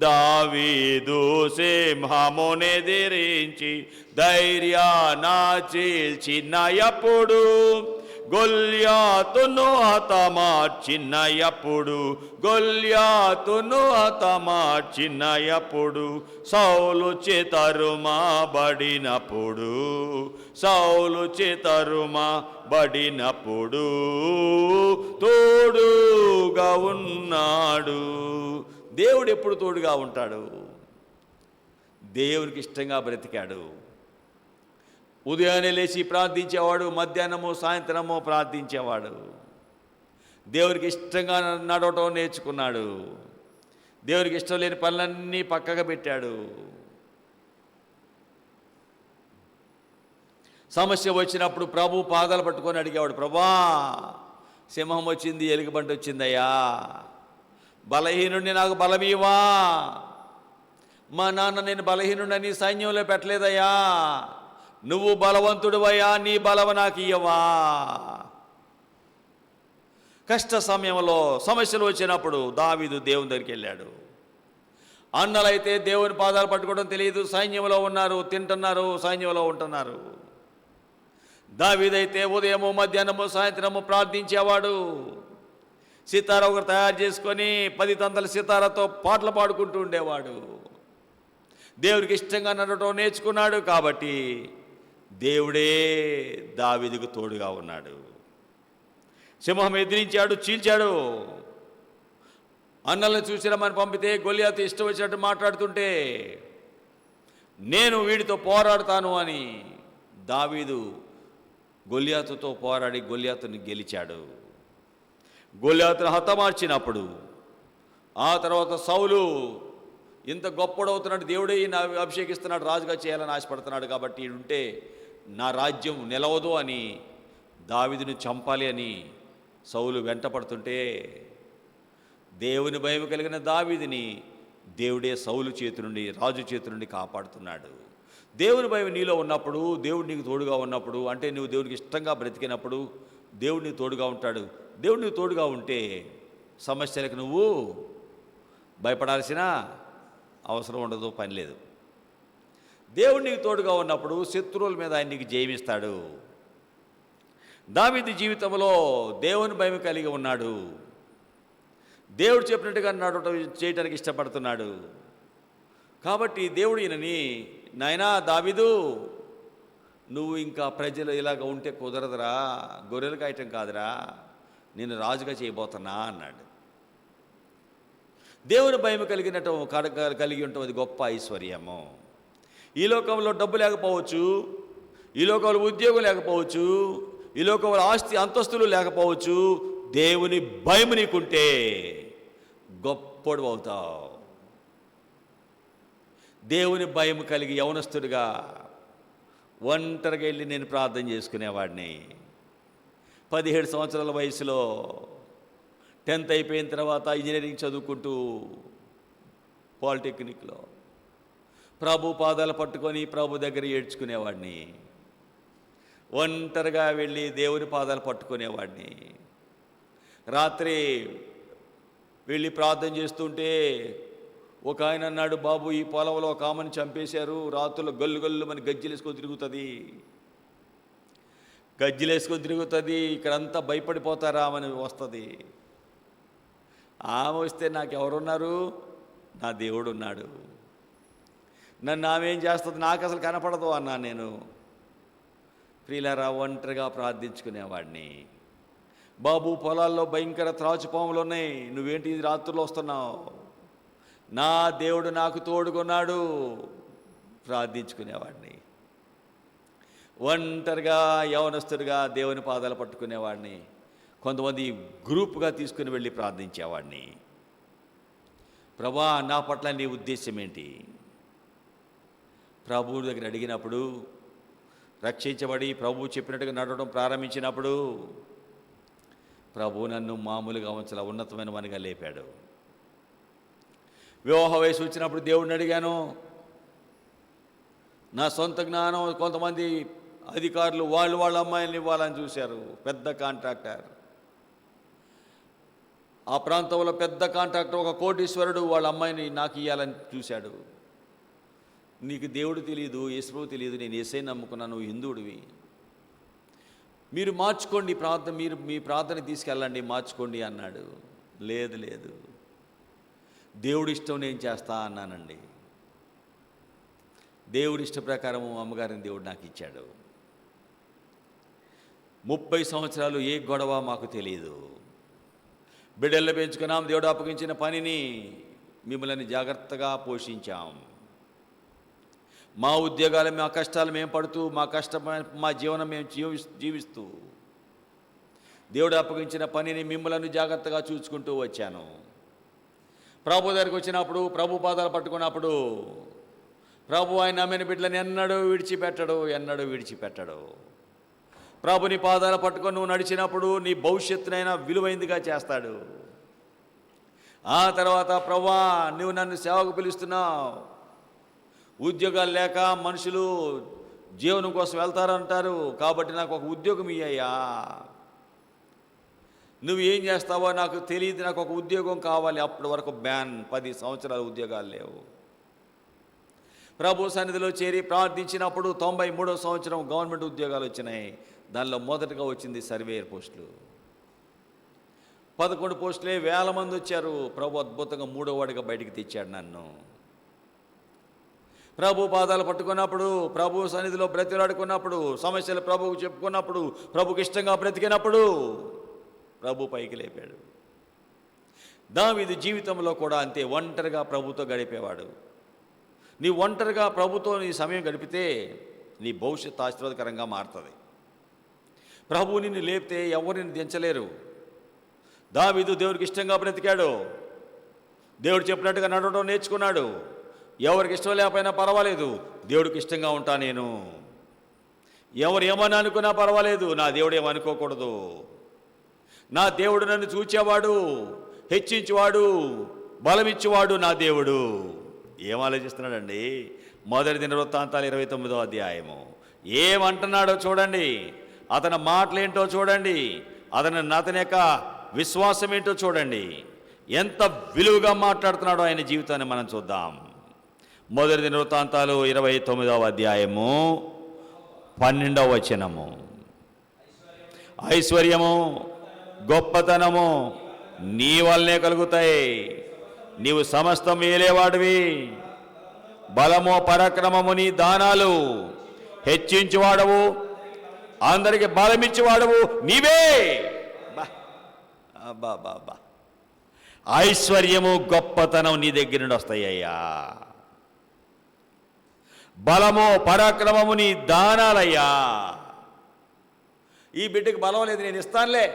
దావీదు సింహమునెదిరించి ధైర్యాన చీల్చినయప్పుడు, గొల్యాతును హతమార్చినయప్పుడు, గొల్యాతును హతమార్చినయప్పుడు, సౌలు చితరుమబడినప్పుడు, సౌలు చితరుమబడినప్పుడు తోడుగా ఉన్నాడు. దేవుడు ఎప్పుడు తోడుగా ఉంటాడు? దేవునికి ఇష్టంగా బ్రతికాడు. ఉదయాన్నే లేచి ప్రార్థించేవాడు, మధ్యాహ్నము సాయంత్రము ప్రార్థించేవాడు. దేవునికి ఇష్టంగా నడవటం నేర్చుకున్నాడు. దేవునికి ఇష్టం లేని పనులన్నీ పక్కగా పెట్టాడు. సమస్య వచ్చినప్పుడు ప్రభు పాదాలు పట్టుకొని అడిగేవాడు, ప్రభా సింహం వచ్చింది, ఎలుగుబంటి వచ్చిందయ్యా, బలహీనుడిని నాకు బలమీవా. మా నాన్న నేను బలహీనుడని సైన్యంలో పెట్టలేదయ్యా, నువ్వు బలవంతుడివయ్యా, నీ బలవ నాకు ఇయ్యవా. కష్ట సమయంలో సమస్యలు వచ్చినప్పుడు దావీదు దేవుని దగ్గరికి వెళ్ళాడు. అన్నలైతే దేవుని పాదాలు పట్టుకోవడం తెలియదు, సైన్యంలో ఉన్నారు, తింటున్నారు, సైన్యంలో ఉంటున్నారు. దావీదైతే ఉదయము మధ్యాహ్నము సాయంత్రము ప్రార్థించేవాడు. సితార ఒకరు తయారు చేసుకొని 10 తంతల సితారతో పాటలు పాడుకుంటూ ఉండేవాడు. దేవుడికి ఇష్టంగా నడవటం నేర్చుకున్నాడు కాబట్టి దేవుడే దావీదుకు తోడుగా ఉన్నాడు. సింహం ఎదిరించాడు, చీల్చాడు. అన్నలను చూసిరమ్మని పంపితే గొల్యాతు ఇష్టం వచ్చినట్టు మాట్లాడుతుంటే నేను వీడితో పోరాడతాను అని దావీదు గొల్యాతుతో పోరాడి గొల్యాతుని గెలిచాడు. గొల్యాతును హతమార్చినప్పుడు ఆ తర్వాత సౌలు ఇంత గొప్పడవుతున్నాడు, దేవుడే ఈయన అభిషేకిస్తున్నాడు, రాజుగా చేయాలని ఆశపడుతున్నాడు, కాబట్టి ఉంటే నా రాజ్యం నిలవదు అని దావీదును చంపాలి అని సౌలు వెంటపడుతుంటే దేవుని భయం కలిగిన దావీదుని దేవుడే సౌలు చేతి నుండి, రాజు చేతి నుండి కాపాడుతున్నాడు. దేవుని భయం నీలో ఉన్నప్పుడు, దేవుడు నీకు తోడుగా ఉన్నప్పుడు, అంటే నువ్వు దేవునికి ఇష్టంగా బ్రతికినప్పుడు దేవుడు నీకు తోడుగా ఉంటాడు. దేవుడు నీకు తోడుగా ఉంటే సమస్యలకు నువ్వు భయపడాల్సిన అవసరం ఉండదు, పని లేదు. దేవుడు నీకు తోడుగా ఉన్నప్పుడు శత్రువుల మీద ఆయన నీకు జయమిస్తాడు. దావీదు జీవితంలో దేవుని భయం కలిగి ఉన్నాడు. దేవుడు చెప్పినట్టుగా నడవటం చేయడానికి ఇష్టపడుతున్నాడు. కాబట్టి దేవుడు ఈయనని, నాయనా దావీదు, నువ్వు ఇంకా ప్రజలు ఇలాగ ఉంటే కుదరదురా, గొర్రెలు కాయటం కాదురా, నేను రాజుగా చేయబోతున్నా అన్నాడు. దేవుని భయం కలిగి ఉండటం అది గొప్ప ఐశ్వర్యము. ఈ లోకంలో డబ్బు లేకపోవచ్చు, ఈ లోకంలో ఉద్యోగం లేకపోవచ్చు, ఈ లోకంలో ఆస్తి అంతస్తులు లేకపోవచ్చు, దేవుని భయం నీకుంటే గొప్పడు అవుతావు. దేవుని భయం కలిగి యవనస్తుడిగా ఒంటరిగా వెళ్ళి నేను ప్రార్థన చేసుకునేవాడిని. 17 సంవత్సరాల వయసులో 10th అయిపోయిన తర్వాత ఇంజనీరింగ్ చదువుకుంటూ పాలిటెక్నిక్లో ప్రభు పాదాలు పట్టుకొని ప్రభు దగ్గర ఏడ్చుకునేవాడిని. ఒంటరిగా వెళ్ళి దేవుని పాదాలు పట్టుకునేవాడిని. రాత్రి వెళ్ళి ప్రార్థన చేస్తుంటే ఒక ఆయన అన్నాడు, బాబు ఈ పొలంలో ఒక ఆమెను చంపేశారు, రాత్రులు గల్లు గల్లు మన గజ్జలేసుకొని తిరుగుతుంది, ఇక్కడంతా భయపడిపోతారా అని వస్తుంది. ఆమె వస్తే నాకు ఎవరున్నారు? నా దేవుడు ఉన్నాడు. నన్ను ఆమె ఏం చేస్తుంది? నాకు అసలు కనపడదు అన్నా నేను. ప్రియులారా, ఒంటరిగా ప్రార్థించుకునేవాడిని. బాబు పొలాల్లో భయంకర త్రాచుపాములు ఉన్నాయి, నువ్వేంటి రాత్రులు వస్తున్నావు? నా దేవుడు నాకు తోడుకున్నాడు. ప్రార్థించుకునేవాడిని. ఒంటరిగా యవనస్తుడిగా దేవుని పాదాలు పట్టుకునేవాడిని. కొంతమంది గ్రూప్గా తీసుకుని వెళ్ళి ప్రార్థించేవాడిని. ప్రభా, నా పట్ల నీ ఉద్దేశం ఏంటి? ప్రభువు దగ్గర అడిగినప్పుడు, రక్షించబడి ప్రభువు చెప్పినట్టుగా నడవడం ప్రారంభించినప్పుడు ప్రభువు నన్ను మామూలుగా ఉంచాల ఉన్నతమైన వానిగా లేపాడు. వివాహ వయసు వచ్చినప్పుడు దేవుడిని అడిగాను. నా సొంత జ్ఞానం, కొంతమంది అధికారులు వాళ్ళ అమ్మాయిల్ని ఇవ్వాలని చూశారు. పెద్ద కాంట్రాక్టర్, ఆ ప్రాంతంలో పెద్ద కాంట్రాక్టర్, ఒక కోటీశ్వరుడు వాళ్ళ అమ్మాయిని నాకు ఇవ్వాలని చూశాడు. నీకు దేవుడు తెలియదు, యేసు తెలియదు, నేను యేసయ్యని నమ్ముకున్నాను, నువ్వు హిందువుడివి, మీరు మార్చుకోండి ప్రార్థన, మీరు మీ ప్రార్థన తీసుకెళ్ళండి, మార్చుకోండి అన్నాడు. లేదు, దేవుడి ఇష్టం నేను చేస్తా అన్నానండి. దేవుడి ఇష్ట ప్రకారం అమ్మగారిని దేవుడు నాకు ఇచ్చాడు. 30 సంవత్సరాలు ఏ గొడవ మాకు తెలియదు. బిడ్డల్లో పెంచుకున్నాం. దేవుడు అప్పగించిన పనిని మిమ్మల్ని జాగ్రత్తగా పోషించాం. మా ఉద్యోగాలు, మా కష్టాలు మేము పడుతూ, మా జీవనం మేము జీవిస్తూ దేవుడు అప్పగించిన పనిని మిమ్మల్ని జాగ్రత్తగా చూసుకుంటూ వచ్చాను. ప్రభు దగ్గరికి వచ్చినప్పుడు, ప్రభు పాదాలు పట్టుకున్నప్పుడు ప్రభు ఆయన నమ్మిన బిడ్డలని ఎన్నడూ విడిచిపెట్టడు. ప్రభుని పాదాలు పట్టుకొని నువ్వు నడిచినప్పుడు నీ భవిష్యత్తునైనా విలువైందిగా చేస్తాడు. ఆ తర్వాత, ప్రభువా నువ్వు నన్ను సేవకు పిలుస్తున్నావు, ఉద్యోగాలు లేక మనుషులు జీవనం కోసం వెళ్తారంటారు, కాబట్టి నాకు ఒక ఉద్యోగం ఇయ్యయ్యా, నువ్వు ఏం చేస్తావో నాకు తెలియదు, నాకు ఒక ఉద్యోగం కావాలి. అప్పటి వరకు బ్యాన్, 10 సంవత్సరాలు ఉద్యోగాలు లేవు. ప్రభు సన్నిధిలో చేరి ప్రార్థించినప్పుడు 93వ సంవత్సరం గవర్నమెంట్ ఉద్యోగాలు వచ్చినాయి. దానిలో మొదటగా వచ్చింది సర్వేయర్ పోస్టులు. 11 పోస్టులే, 1000 మంది వచ్చారు. ప్రభు అద్భుతంగా 3వ వాడిగా బయటికి తెచ్చాడు నన్ను. ప్రభు పాదాలు పట్టుకున్నప్పుడు, ప్రభు సన్నిధిలో బ్రతిలాడుకున్నప్పుడు, సమస్యలు ప్రభువుకు చెప్పుకున్నప్పుడు, ప్రభుకి ఇష్టంగా బ్రతికినప్పుడు ప్రభు పైకి లేపాడు. దావీదు జీవితంలో కూడా అంతే, ఒంటరిగా ప్రభుతో గడిపేవాడు. నీ ఒంటరిగా ప్రభుతో నీ సమయం గడిపితే నీ భవిష్యత్తు ఆశీర్వాదకరంగా మారుతుంది. ప్రభువు నిన్ను లేపితే ఎవరిని దించలేరు. దావీదు దేవుడికి ఇష్టంగా బ్రతికాడు. దేవుడు చెప్పినట్టుగా నడవడం నేర్చుకున్నాడు. ఎవరికి ఇష్టం లేకపోయినా పర్వాలేదు, దేవుడికి ఇష్టంగా ఉంటా నేను. ఎవరు ఏమని అనుకున్నా పర్వాలేదు, నా దేవుడు ఏమనుకోకూడదు. నా దేవుడు నన్ను చూచేవాడు, హెచ్చించువాడు, బలమిచ్చువాడు నా దేవుడు. ఏం ఆలోచిస్తున్నాడండి? మొదటి దినవృత్తాంతాలు 29వ అధ్యాయము ఏమంటున్నాడో చూడండి. అతని మాటలేంటో చూడండి. అతని యొక్క విశ్వాసం ఏంటో చూడండి. ఎంత విలువగా మాట్లాడుతున్నాడో ఆయన జీవితాన్ని మనం చూద్దాం. మొదటి దినవృత్తాంతాలు 29వ అధ్యాయము 12వ వచనము. ఐశ్వర్యము, గొప్పతనము నీ వల్లనే కలుగుతాయి. నీవు సమస్తం ఏలేవాడివి. బలము, పరాక్రమము నీ దానాలు. హెచ్చించువాడవు, అందరికి బలమిచ్చేవాడవు నీవే. బా బా బా. ఐశ్వర్యము, గొప్పతనం నీ దగ్గర నుండి వస్తాయ్యా. బలము, పరాక్రమము నీ దానాలయ్యా. ఈ బిడ్డకి బలం లేదు, నేను ఇస్తానులే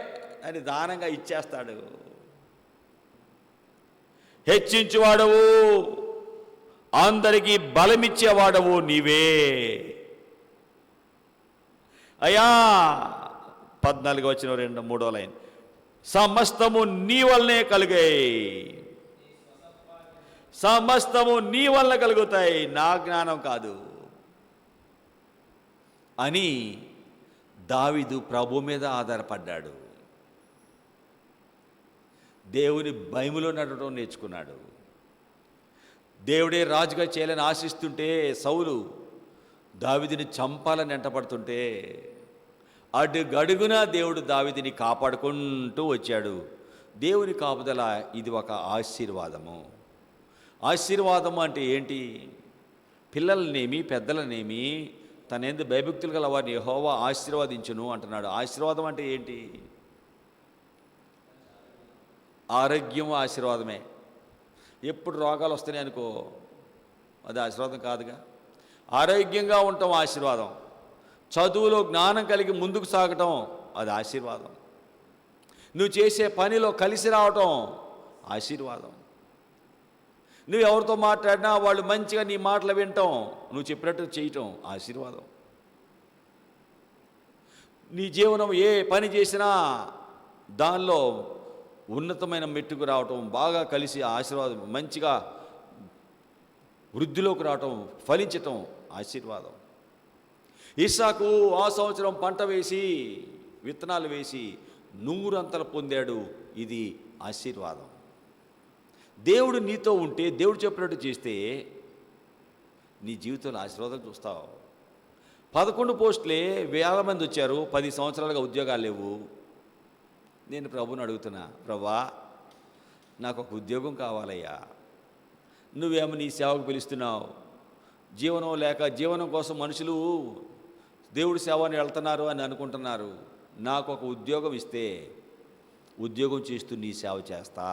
అని దానంగా ఇచ్చేస్తాడు. హెచ్చించువాడవు, అందరికీ బలమిచ్చేవాడవు నీవే అయ్యా. 14వ వచనం 2-3వ లైన్. సమస్తము నీ వల్లనే కలిగాయి. సమస్తము నీ వల్ల కలుగుతాయి, నా జ్ఞానం కాదు అని దావీదు ప్రభు మీద ఆధారపడ్డాడు. దేవుని భయములో నడవడం నేర్చుకున్నాడు. దేవుడే రాజుగా చేయాలని ఆశిస్తుంటే సౌలు దావీదుని చంపాలని వెంటపడుతుంటే అడుగడుగునా దేవుడు దావీదుని కాపాడుకుంటూ వచ్చాడు. దేవుని కాపుదల ఇది ఒక ఆశీర్వాదము. ఆశీర్వాదము అంటే ఏంటి? పిల్లలనేమి పెద్దలనేమి తనేందు భయభక్తులు గల వారిని యెహోవా ఆశీర్వదించును అంటున్నాడు. ఆశీర్వాదం అంటే ఏంటి? ఆరోగ్యం ఆశీర్వాదమే. ఎప్పుడు రోగాలు వస్తున్నాయి అనుకో, అది ఆశీర్వాదం కాదుగా. ఆరోగ్యంగా ఉండటం ఆశీర్వాదం. చదువులో జ్ఞానం కలిగి ముందుకు సాగటం అది ఆశీర్వాదం. నువ్వు చేసే పనిలో కలిసి రావటం ఆశీర్వాదం. నువ్వు ఎవరితో మాట్లాడినా వాళ్ళు మంచిగా నీ మాటలు వినటం, నువ్వు చెప్పినట్టు చేయటం ఆశీర్వాదం. నీ జీవనం ఏ పని చేసినా దానిలో ఉన్నతమైన మెట్టుకు రావటం, బాగా కలిసి ఆశీర్వాదం, మంచిగా వృద్ధిలోకి రావటం, ఫలించటం ఆశీర్వాదం. ఇస్సాకు ఆ సంవత్సరం పంట వేసి విత్తనాలు వేసి 100 అంతలు పొందాడు. ఇది ఆశీర్వాదం. దేవుడు నీతో ఉంటే, దేవుడు చెప్పినట్టు చేస్తే నీ జీవితంలో ఆశీర్వాదం చూస్తావు. 11 పోస్టులే 1000 మంది వచ్చారు. 10 సంవత్సరాలుగా ఉద్యోగాలు లేవు. నేను ప్రభుని అడుగుతున్నా, ప్రభా నాకు ఒక ఉద్యోగం కావాలయ్యా. నువ్వేమో నీ సేవకు పిలుస్తున్నావు. జీవనం లేక జీవనం కోసం మనుషులు దేవుడి సేవని వెళ్తున్నారు అని అనుకుంటున్నారు. నాకు ఒక ఉద్యోగం ఇస్తే ఉద్యోగం చేస్తూ నీ సేవ చేస్తా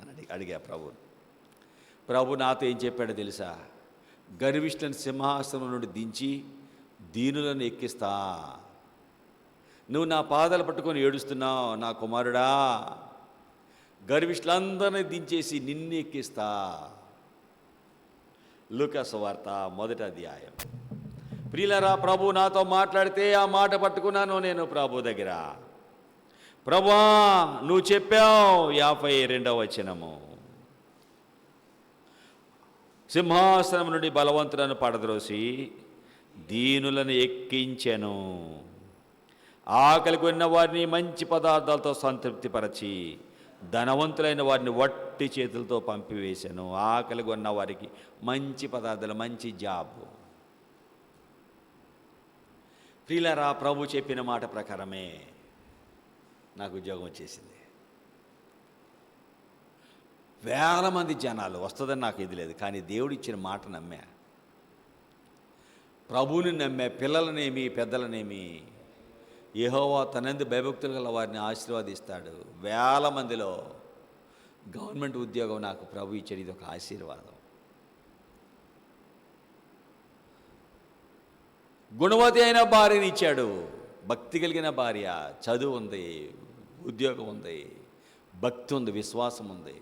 అని అడిగా ప్రభుని. ప్రభు నాతో ఏం చెప్పాడో తెలుసా? గర్విష్ఠులను సింహాసనం నుండి దించి దీనులను ఎక్కిస్తా. నువ్వు నా పాదాలు పట్టుకొని ఏడుస్తున్నావు నా కుమారుడా, గర్విష్ఠులందరినీ దించేసి నిన్ను ఎక్కిస్తా. లూకా సువార్త 1వ అధ్యాయం. ప్రియులారా, ప్రభు నాతో మాట్లాడితే ఆ మాట పట్టుకున్నాను నేను ప్రభు దగ్గర. ప్రభువా నువ్వు చెప్పావు 52వ వచనము, సింహాసనం నుండి బలవంతులను పడద్రోసి దీనులను ఎక్కించెను. ఆకలి కొన్న వారిని మంచి పదార్థాలతో సంతృప్తిపరచి ధనవంతులైన వారిని వట్టి చేతులతో పంపివేశాను. ఆకలి కొన్న వారికి మంచి పదార్థాలు, మంచి జాబు. ప్రియులారా, ప్రభు చెప్పిన మాట ప్రకారమే నాకు ఉద్యోగం వచ్చేసింది. 1000 మంది జనాలు వస్తుందని నాకు ఇది లేదు, కానీ దేవుడు ఇచ్చిన మాట నమ్మా. ప్రభువుని నమ్మా. పిల్లలనేమి పెద్దలనేమి యెహోవా తనందు భయభక్తులు గల వారిని ఆశీర్వాదిస్తాడు. 1000 మందిలో గవర్నమెంట్ ఉద్యోగం నాకు ప్రభు ఇచ్చాడు. ఇది ఒక ఆశీర్వాదం. గుణవతి అయిన భార్యని ఇచ్చాడు. భక్తి కలిగిన భార్య, చదువు ఉంది, ఉద్యోగం ఉంది, భక్తి ఉంది, విశ్వాసం ఉంది,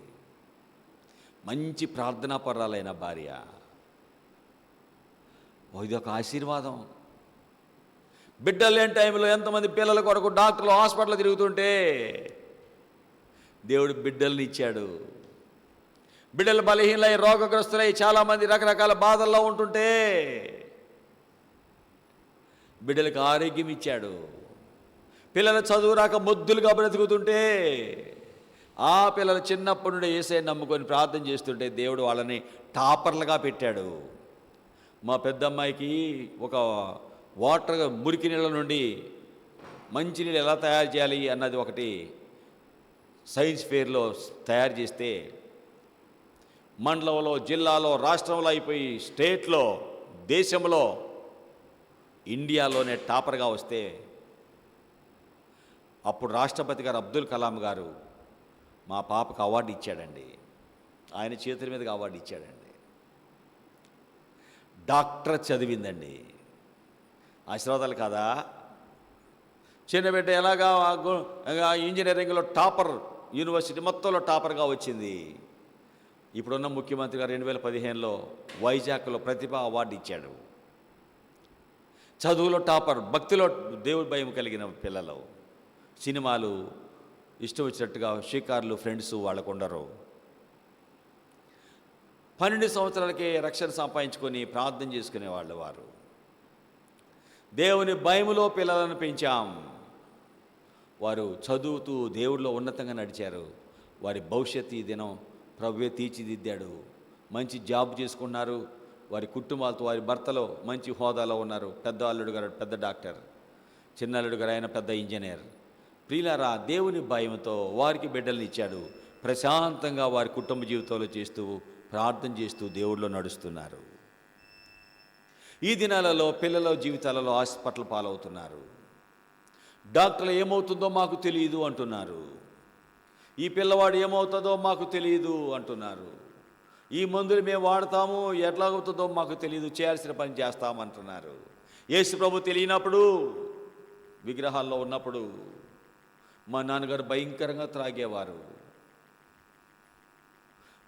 మంచి ప్రార్థనాపరురాలైన భార్య. ఇది ఒక ఆశీర్వాదం. బిడ్డలు లేని టైంలో ఎంతమంది పిల్లల కొరకు డాక్టర్లు హాస్పిటల్ తిరుగుతుంటే దేవుడు బిడ్డల్ని ఇచ్చాడు. బిడ్డలు బలహీనలై రోగగ్రస్తులై చాలామంది రకరకాల బాధల్లో ఉంటుంటే బిడ్డలకు ఆరోగ్యం ఇచ్చాడు. పిల్లలు చదువు రాక మొద్దులుగా బ్రతుకుతుంటే ఆ పిల్లలు చిన్నప్పటి నుండి యేసయ్యను నమ్ముకొని ప్రార్థన చేస్తుంటే దేవుడు వాళ్ళని టాపర్లుగా పెట్టాడు. మా పెద్దమ్మాయికి ఒక మురికి నీళ్ళ నుండి మంచి నీళ్ళు ఎలా తయారు చేయాలి అన్నది ఒకటి సైన్స్ ఫెయిర్లో తయారు చేస్తే మండలంలో, జిల్లాలో, రాష్ట్రంలో అయిపోయి స్టేట్లో, దేశంలో, ఇండియాలోనే టాపర్గా వస్తే అప్పుడు రాష్ట్రపతి గారు అబ్దుల్ కలాం గారు మా పాపకు అవార్డు ఇచ్చాడండి. ఆయన చేతుల మీదకి అవార్డు ఇచ్చాడండి. డాక్టర్ చదివిందండి. ఆశీర్వాదాలు కాదా? చిన్న బిడ్డ ఎలాగా ఇంజనీరింగ్లో టాపర్, యూనివర్సిటీ మొత్తంలో టాపర్గా వచ్చింది. ఇప్పుడున్న ముఖ్యమంత్రి గారు 2015లో వైజాగ్లో ప్రతిభ అవార్డు ఇచ్చాడు. చదువులో టాపర్, భక్తిలో దేవుడి భయం కలిగిన పిల్లలు. సినిమాలు ఇష్టం వచ్చినట్టుగా షికార్లు, ఫ్రెండ్స్ వాళ్ళకు ఉండరు. 12 సంవత్సరాలకే రక్షణ సంపాదించుకొని ప్రార్థన చేసుకునేవాళ్ళు వారు. దేవుని భయములో పిల్లలను పెంచాం. వారు చదువుతూ దేవుడిలో ఉన్నతంగా నడిచారు. వారి భవిష్యత్తు ఈ దినం ప్రభువే తీర్చిదిద్దాడు. మంచి జాబ్ చేసుకున్నారు. వారి కుటుంబాలతో వారి భర్తలో మంచి హోదాలో ఉన్నారు. పెద్ద అల్లుడు గారు పెద్ద డాక్టర్, చిన్న అల్లుడు గారు ఆయన పెద్ద ఇంజనీర్. ప్రియులారా, దేవుని భయంతో వారికి బిడ్డల్ని ఇచ్చాడు. ప్రశాంతంగా వారి కుటుంబ జీవితంలో చేస్తూ ప్రార్థన చేస్తూ దేవుడిలో నడుస్తున్నారు. ఈ దినాలలో పిల్లల జీవితాలలో హాస్పిటల్ పాలవుతున్నారు. డాక్టర్లు ఏమవుతుందో మాకు తెలియదు అంటున్నారు. ఈ పిల్లవాడు ఏమవుతుందో మాకు తెలియదు అంటున్నారు. ఈ మందులు మేము వాడతాము, ఎట్లాగవుతుందో మాకు తెలియదు, చేయాల్సిన పని చేస్తామంటున్నారు. యేసు ప్రభు తెలియనప్పుడు, విగ్రహాల్లో ఉన్నప్పుడు మా నాన్నగారు భయంకరంగా త్రాగేవారు.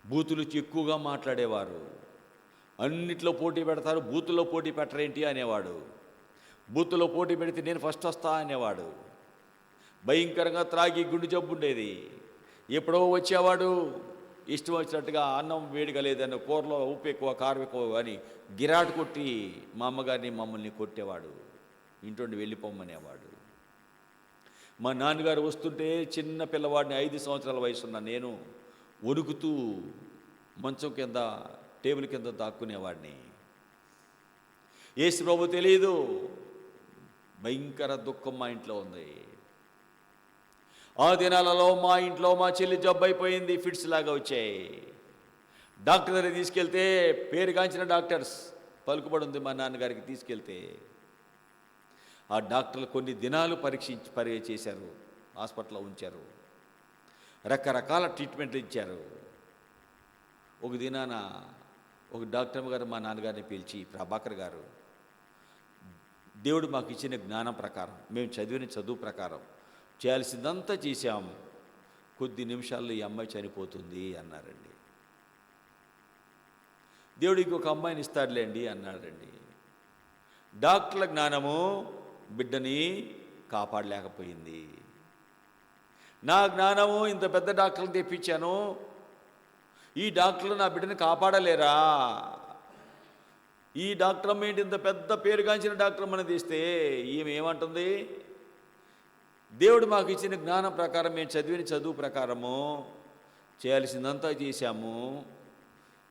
బూతులు ఎక్కువగా మాట్లాడేవారు. అన్నిట్లో పోటీ పెడతారు, బూతుల్లో పోటీ పెట్టరేంటి అనేవాడు. బూతుల్లో పోటీ పెడితే నేను ఫస్ట్ వస్తా అనేవాడు. భయంకరంగా త్రాగి గుండె జబ్బు ఉండేది. ఎప్పుడో వచ్చేవాడు, ఇష్టం వచ్చినట్టుగా అన్నం వేడిగా లేదని, కూరలో ఉప్పు ఎక్కువ, కారం ఎక్కువ అని గిరాటు కొట్టి మా అమ్మగారిని మమ్మల్ని కొట్టేవాడు. ఇంటి వెళ్ళిపోమనేవాడు. మా నాన్నగారు వస్తుంటే చిన్న పిల్లవాడిని 5 సంవత్సరాల వయసున్న నేను వణుకుతూ మంచం కింద, టేబుల్ కింద దాక్కునేవాడిని. యేసు ప్రభు తెలియదు. భయంకర దుఃఖం మా ఇంట్లో ఉంది. ఆ దినాలలో మా ఇంట్లో మా చెల్లి జబ్బు అయిపోయింది, ఫిట్స్ లాగా వచ్చాయి. డాక్టర్ దగ్గర తీసుకెళ్తే పేరుగాంచిన డాక్టర్స్ పలుకుబడి ఉంది. మా నాన్నగారికి తీసుకెళ్తే ఆ డాక్టర్లు కొన్ని దినాలు పరీక్ష చేశారు, హాస్పిటల్లో ఉంచారు, రకరకాల ట్రీట్మెంట్లు ఇచ్చారు. ఒక దినాన ఒక డాక్టర్ గారు మా నాన్నగారిని పిలిచి, ప్రభాకర్ గారు, దేవుడు మాకు ఇచ్చిన జ్ఞానం ప్రకారం, మేము చదివిన చదువు ప్రకారం చేయాల్సిందంతా చేశాం, కొద్ది నిమిషాల్లో ఈ అమ్మాయి చనిపోతుంది అన్నారండి. దేవుడికి ఒక అమ్మాయిని ఇస్తాడులేండి అన్నాడండి. డాక్టర్ల జ్ఞానము బిడ్డని కాపాడలేకపోయింది. నా జ్ఞానము ఇంత పెద్ద డాక్టర్లు తెప్పించాను, ఈ డాక్టర్లు నా బిడ్డని కాపాడలేరా? ఈ డాక్టర్ అమ్మ ఏంటి ఇంత పెద్ద పేరుగాంచిన డాక్టర్ అమ్మని తీస్తే ఈమె ఏమంటుంది? దేవుడు మాకు ఇచ్చిన జ్ఞానం ప్రకారం, మేము చదివిన చదువు ప్రకారము చేయాల్సిందంతా చేశాము,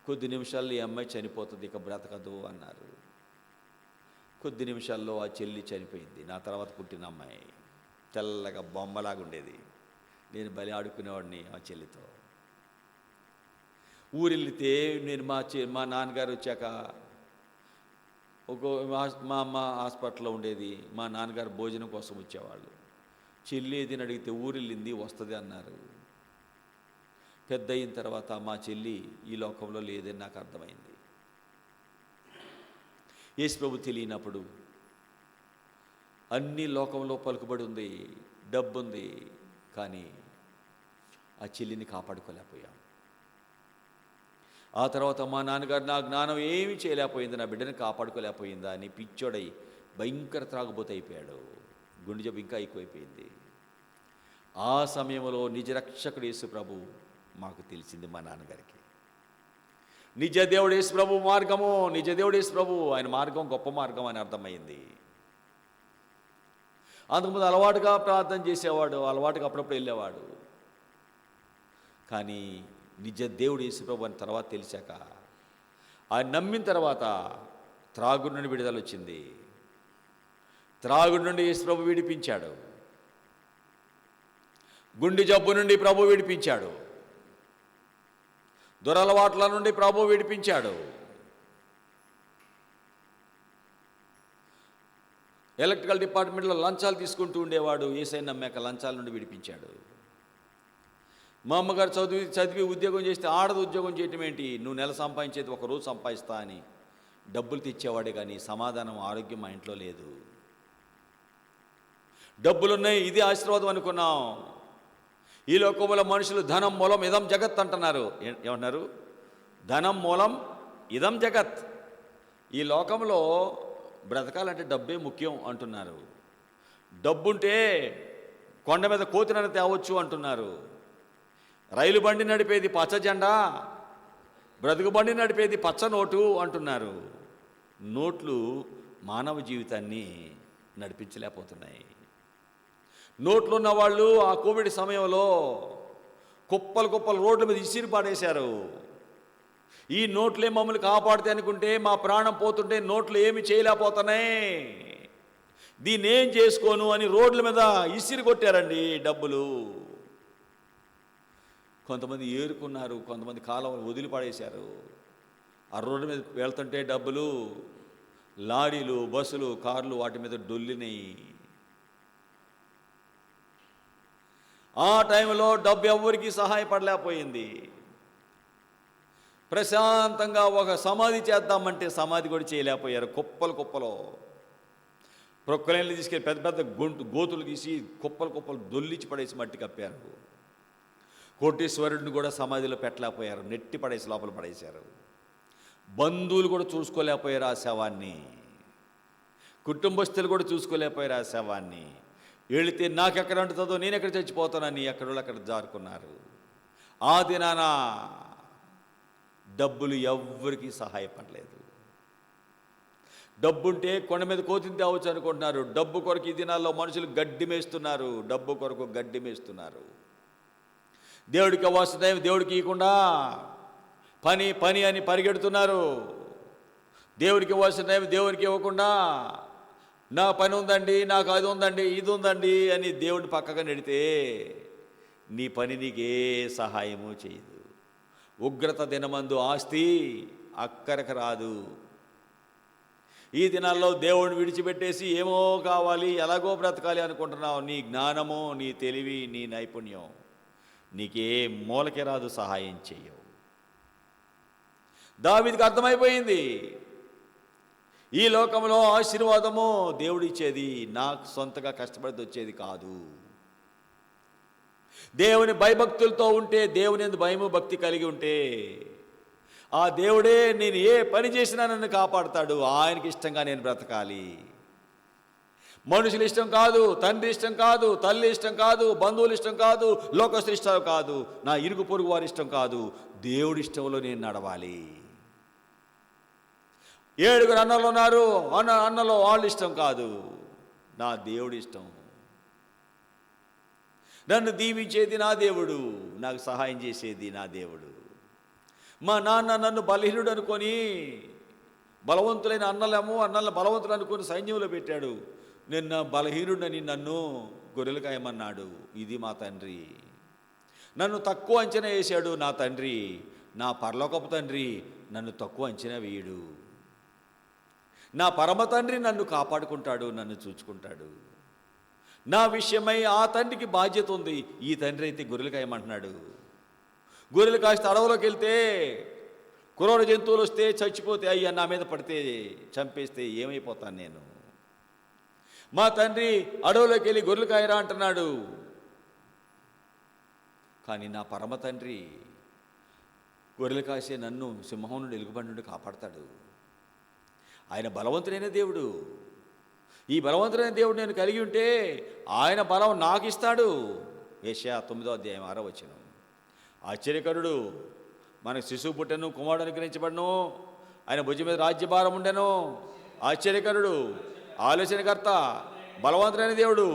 కొద్ది నిమిషాల్లో ఈ అమ్మాయి చనిపోతుంది, ఇక బ్రతకదు అన్నారు. కొద్ది నిమిషాల్లో ఆ చెల్లి చనిపోయింది. నా తర్వాత పుట్టిన అమ్మాయి తెల్లగా బొమ్మలాగా ఉండేది. నేను బలి ఆడుకునేవాడిని ఆ చెల్లితో. ఊరెళ్తే నేను మా నాన్నగారు వచ్చాక మా అమ్మ హాస్పిటల్లో ఉండేది. మా నాన్నగారు భోజనం కోసం వచ్చేవాళ్ళు. చెల్లి ఏదని అడిగితే ఊరెళ్ళింది, వస్తుంది అన్నారు. పెద్ద అయిన తర్వాత మా చెల్లి ఈ లోకంలో లేదని నాకు అర్థమైంది. యేసు ప్రభు తెలియనప్పుడు అన్ని లోకంలో పలుకుబడి ఉంది, డబ్బు ఉంది, కానీ ఆ చెల్లిని కాపాడుకోలేకపోయాం. ఆ తర్వాత మా నాన్నగారు నా జ్ఞానం ఏమీ చేయలేకపోయింది, నా బిడ్డని కాపాడుకోలేకపోయిందా అని పిచ్చోడై భయంకర త్రాగుబోతు అయిపోయాడు. గుండె జబ్బు ఇంకా ఎక్కువైపోయింది. ఆ సమయంలో నిజ రక్షకుడు యేసు ప్రభు మాకు తెలిసింది మా నాన్నగారికి. నిజ దేవుడు యేసు ప్రభు మార్గము, నిజ దేవుడు యేసు ప్రభు, ఆయన మార్గం గొప్ప మార్గం అని అర్థమైంది. అంతకుముందు అలవాటుగా ప్రార్థన చేసేవాడు, అలవాటుగా అప్పుడప్పుడు వెళ్ళేవాడు. కానీ నిజ దేవుడు యేసు ప్రభు అని తర్వాత తెలిసాక, ఆయన నమ్మిన తర్వాత త్రాగుడు నుండి విడుదల వచ్చింది. త్రాగుడు నుండి యేసు ప్రభు విడిపించాడు. గుండె జబ్బు నుండి ప్రభు విడిపించాడు. దురలవాట్ల నుండి ప్రభు విడిపించాడు. ఎలక్ట్రికల్ డిపార్ట్మెంట్లో లంచాలు తీసుకుంటూ ఉండేవాడు, యేసయ్యను నమ్మాక లంచాల నుండి విడిపించాడు. మా అమ్మగారు చదివి ఉద్యోగం చేస్తే ఆడదు ఉద్యోగం చేయటం ఏంటి, నువ్వు నెల సంపాదించేది ఒక రోజు సంపాదిస్తా అని డబ్బులు తెచ్చేవాడే, కానీ సమాధానం ఆరోగ్యం మా ఇంట్లో లేదు. డబ్బులున్నాయి, ఇది ఆశీర్వాదం అనుకున్నాం. ఈ లోకంలో మనుషులు ధనం మూలం ఇదం జగత్ అంటున్నారు. ఏమన్నారు? ధనం మూలం ఇదం జగత్. ఈ లోకంలో బ్రతకాలంటే డబ్బే ముఖ్యం అంటున్నారు. డబ్బుంటే కొండ మీద కోతినని తేవచ్చు అంటున్నారు. రైలు బండి నడిపేది పచ్చ జెండా, బ్రతుకు బండి నడిపేది పచ్చ నోటు అంటున్నారు. నోట్లు మానవ జీవితాన్ని నడిపించలేకపోతున్నాయి. నోట్లు ఉన్నవాళ్ళు ఆ కోవిడ్ సమయంలో కుప్పలు రోడ్ల మీద ఇసిరి పాడేశారు. ఈ నోట్లే మమ్మల్ని కాపాడితే అనుకుంటే మా ప్రాణం పోతుంటే నోట్లు ఏమి చేయలేకపోతున్నాయి, దీన్ని ఏం చేసుకోను అని రోడ్ల మీద ఇసిరి కొట్టారండి డబ్బులు. కొంతమంది ఏరుకున్నారు, కొంతమంది కాలం వదిలిపడేశారు. ఆ రోడ్డు మీద వెళ్తుంటే డబ్బులు, లారీలు, బస్సులు, కార్లు వాటి మీద డొల్లినాయి. ఆ టైంలో డబ్బు ఎవరికి సహాయపడలేకపోయింది. ప్రశాంతంగా ఒక సమాధి చేద్దామంటే సమాధి కూడా చేయలేకపోయారు. కుప్పలు ప్రొక్కలేళ్ళు తీసుకెళ్ళి పెద్ద పెద్ద గోతులు తీసి కుప్పలు దొల్లిచి పడేసి మట్టి కప్పారు. కోటేశ్వరుడిని కూడా సమాధిలో పెట్టలేకపోయారు, నెట్టి పడేసి లోపల పడేశారు. బంధువులు కూడా చూసుకోలేకపోయారు ఆ శవాన్ని, కుటుంబస్తులు కూడా చూసుకోలేకపోయారు ఆ శవాన్ని. వెళితే నాకెక్కడ అంటుతుందో, నేను ఎక్కడ చచ్చిపోతానని ఎక్కడో అక్కడ జారుకున్నారు. ఆ దినాన డబ్బులు ఎవ్వరికీ సహాయపడలేదు. డబ్బుంటే కొండ మీద కోతిని తేవచ్చు అనుకుంటున్నారు. డబ్బు కొరకు ఈ దినాల్లో మనుషులు గడ్డి మేస్తున్నారు, డబ్బు కొరకు గడ్డి మేస్తున్నారు. దేవుడికి అవ్వాల్సిన టైం దేవుడికి ఇవ్వకుండా పని అని పరిగెడుతున్నారు. దేవుడికి ఇవ్వాల్సిన టైం దేవుడికి ఇవ్వకుండా నా పని ఉందండి, నాకు అది ఉందండి, ఇది ఉందండి అని దేవుడిని పక్కగా నెడితే నీ పని నీకే సహాయము చేయదు. ఉగ్రత దినమందు ఆస్తి అక్కరకు రాదు. ఈ దినాల్లో దేవుడిని విడిచిపెట్టేసి ఏమో కావాలి, ఎలాగో బ్రతకాలి అనుకుంటున్నావు. నీ జ్ఞానము, నీ తెలివి, నీ నైపుణ్యం నీకే మూలకే రాదు, సహాయం చెయ్యవు. దావీదుకు అర్థమైపోయింది, ఈ లోకంలో ఆశీర్వాదము దేవుడిచ్చేది, నాకు సొంతగా కష్టపడి వచ్చేది కాదు. దేవుని భయభక్తులతో ఉంటే, దేవుని యందు భయము భక్తి కలిగి ఉంటే ఆ దేవుడే నేను ఏ పని చేసినా నన్ను కాపాడుతాడు. ఆయనకి ఇష్టంగా నేను బ్రతకాలి. మనుషుల ఇష్టం కాదు, తండ్రి ఇష్టం కాదు, తల్లి ఇష్టం కాదు, బంధువులు ఇష్టం కాదు, లోకస్తుల ఇష్టం కాదు, నా ఇరుగు పొరుగు వారి ఇష్టం కాదు, దేవుడి ఇష్టంలో నేను నడవాలి. 7 అన్నలు ఉన్నారు, అన్నలో వాళ్ళు ఇష్టం కాదు, నా దేవుడి ఇష్టం. నన్ను దీవించేది నా దేవుడు, నాకు సహాయం చేసేది నా దేవుడు. మా నాన్న నన్ను బలహీనుడు అనుకొని, బలవంతులైన అన్నలను బలవంతులు అనుకొని సైన్యంలో పెట్టాడు. నిన్న బలహీనుడని నన్ను గొర్రెలు కాయమన్నాడు. ఇది మా తండ్రి. నన్ను తక్కువ అంచనా వేశాడు నా తండ్రి. నా పరలోకపు తండ్రి నన్ను తక్కువ అంచనా వేయడు. నా పరమ తండ్రి నన్ను కాపాడుకుంటాడు, నన్ను చూచుకుంటాడు. నా విషయమై ఆ తండ్రికి బాధ్యత ఉంది. ఈ తండ్రి అయితే గొర్రెలు కాయమంటున్నాడు. గొర్రెలు కాస్త అడవులోకి వెళ్తే క్రూర జంతువులు వస్తే చచ్చిపోతే, అయ్యా నా మీద పడితే చంపేస్తే ఏమైపోతాను నేను. మా తండ్రి అడవులోకి వెళ్ళి గొర్రెలు కాయరా అంటున్నాడు. కానీ నా పరమ తండ్రి గొర్రెలు కాసే నన్ను సింహం నుండి ఎలుగుబంటి నుండి కాపాడతాడు. ఆయన బలవంతుడైన దేవుడు. ఈ బలవంతుడైన దేవుడు నేను కలిగి ఉంటే ఆయన బలం నాకు ఇస్తాడు. యెషయా 9:6. ఆశ్చర్యకరుడు, మనకు శిశువు పుట్టెను, కుమారుడు అనుగ్రహించబడను, ఆయన భుజం మీద రాజ్యభారం ఉండెను. ఆశ్చర్యకరుడు, ఆలోచనకర్త, బలవంతుడైన దేవుడు,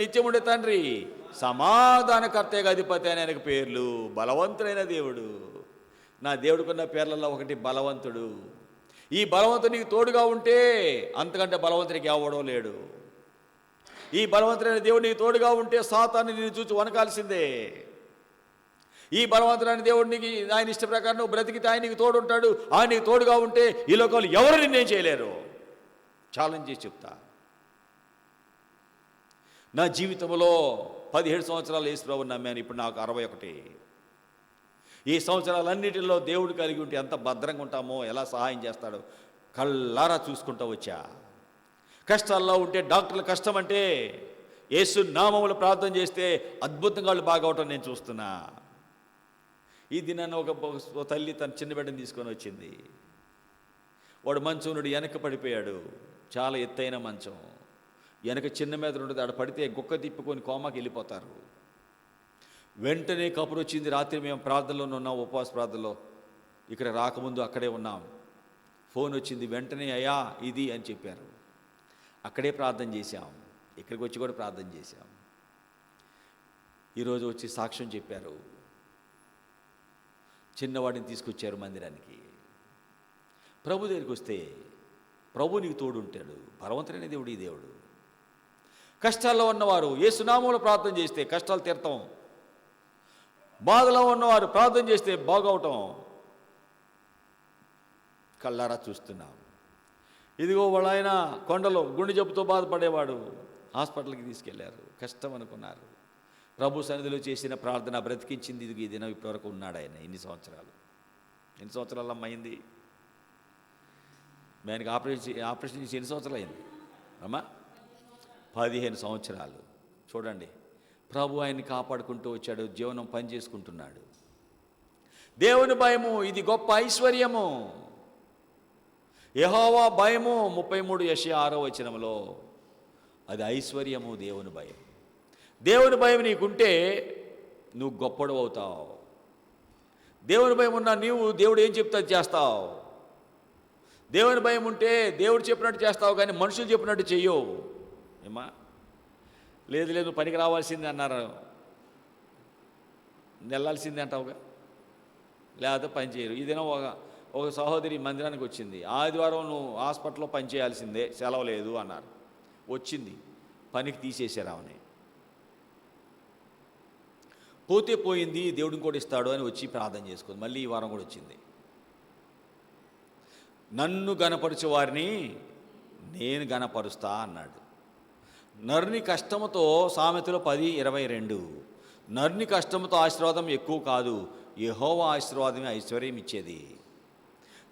నిత్యముండే తండ్రి, సమాధానకర్తగా అధిపతి అని ఆయనకు పేర్లు. బలవంతుడైన దేవుడు. నా దేవుడికున్న పేర్లలో ఒకటి బలవంతుడు. ఈ బలవంతుడు నీకు తోడుగా ఉంటే అంతకంటే బలవంతుడికి ఎవడో లేడు. ఈ బలవంతుడైన దేవుడు నీకు తోడుగా ఉంటే సాతాన్ని నిన్ను చూసి వనకాల్సిందే. ఈ బలవంతుడైన దేవుడికి ఆయన ఇష్ట ప్రకారం నువ్వు బ్రతికితే ఆయన నీకు తోడు ఉంటాడు. ఆయన నీకు తోడుగా ఉంటే ఈ లోకంలో ఎవరు నిన్నేం చేయలేరు. ఛాలెంజ్ చేసి చెప్తా. నా జీవితంలో 17 సంవత్సరాలు యేసుప్రభువుని నమ్మాను. ఇప్పుడు నాకు 61. ఈ సంవత్సరాలన్నిటిలో దేవుడు కలిగి ఉంటే ఎంత భద్రంగా ఉంటామో, ఎలా సహాయం చేస్తాడో కళ్ళారా చూసుకుంటూ వచ్చా. కష్టాల్లో ఉంటే డాక్టర్లు కష్టం అంటే యేసు నామములో ప్రార్థన చేస్తే అద్భుతంగా వాళ్ళు బాగవటం నేను చూస్తున్నా. ఈ దినాన్ని ఒక తల్లి తన చిన్న బిడ్డని తీసుకొని వచ్చింది. వాడు మంచం నుండి వెనక పడిపోయాడు. చాలా ఎత్తైన మంచం, వెనక చిన్న మీద ఉంటుంది. ఆడ పడితే గుక్క తిప్పుకొని కోమాకి వెళ్ళిపోతారు. వెంటనే కబురు వచ్చింది. రాత్రి మేము ప్రార్థనలో ఉన్నాం, ఉపవాస ప్రార్థనలో. ఇక్కడ రాకముందు అక్కడే ఉన్నాం. ఫోన్ వచ్చింది. వెంటనే అయ్యా ఇది అని చెప్పారు. అక్కడే ప్రార్థన చేశాం. ఇక్కడికి వచ్చి కూడా ప్రార్థన చేశాం. ఈరోజు వచ్చి సాక్ష్యం చెప్పారు. చిన్నవాడిని తీసుకొచ్చారు మందిరానికి. ప్రభు దగ్గరికి వస్తే ప్రభు నీకు తోడు ఉంటాడు. బలవంతుడైన దేవుడు ఈ దేవుడు. కష్టాల్లో ఉన్నవారు యేసునామములో ప్రార్థన చేస్తే కష్టాలు తీరతాం. బాధలో ఉన్నవారు ప్రార్థన చేస్తే బాగవటం కళ్ళారా చూస్తున్నాం. ఇదిగో వాళ్ళ ఆయన కొండలో గుండె జబ్బుతో బాధపడేవాడు. హాస్పిటల్కి తీసుకెళ్లారు. కష్టం అనుకున్నారు. ప్రభు సన్నిధిలో చేసిన ప్రార్థన బ్రతికించింది. ఇదిగో ఈ దినం ఇప్పటివరకు ఉన్నాడు ఆయన. ఎన్ని సంవత్సరాలు అమ్మైంది. ఆయనకి ఆపరేషన్ చేసి ఎన్ని సంవత్సరాలు అయింది అమ్మా? 15 సంవత్సరాలు. చూడండి, ప్రభు ఆయన్ని కాపాడుకుంటూ వచ్చాడు. జీవనం పని చేసుకుంటున్నాడు. దేవుని భయము ఇది గొప్ప ఐశ్వర్యము. యెహోవా భయము 33 యెషయా 6 అది ఐశ్వర్యము. దేవుని భయం. దేవుని భయం నీకుంటే నువ్వు గొప్పడు అవుతావు. దేవుని భయం ఉన్నా నీవు దేవుడు ఏం చెప్తే అది చేస్తావు. దేవుని భయం ఉంటే దేవుడు చెప్పినట్టు చేస్తావు, కానీ మనుషులు చెప్పినట్టు చెయ్యవు. ఏమా? లేదు పనికి రావాల్సిందే అన్నారు, వెళ్ళాల్సిందే అంటావుగా, లేకపోతే పని చేయరు. ఈ దినం ఒక సహోదరి మందిరానికి వచ్చింది. ఆదివారం నువ్వు హాస్పిటల్లో పని చేయాల్సిందే, సెలవు లేదు అన్నారు. వచ్చింది, పనికి తీసేశారు ఆమెని. పోతే పోయింది, దేవుడిని కూడా ఇస్తాడు అని వచ్చి ప్రార్థన చేసుకుంది. మళ్ళీ ఈ వారం కూడా వచ్చింది. నన్ను గనపరచు వారిని నేను గనపరుస్తా అన్నాడు. నరుని కష్టముతో సామెతలో 10:22 నరుని కష్టముతో ఆశీర్వాదం ఎక్కువ కాదు, యెహోవా ఆశీర్వాదమే ఐశ్వర్యం ఇచ్చేది.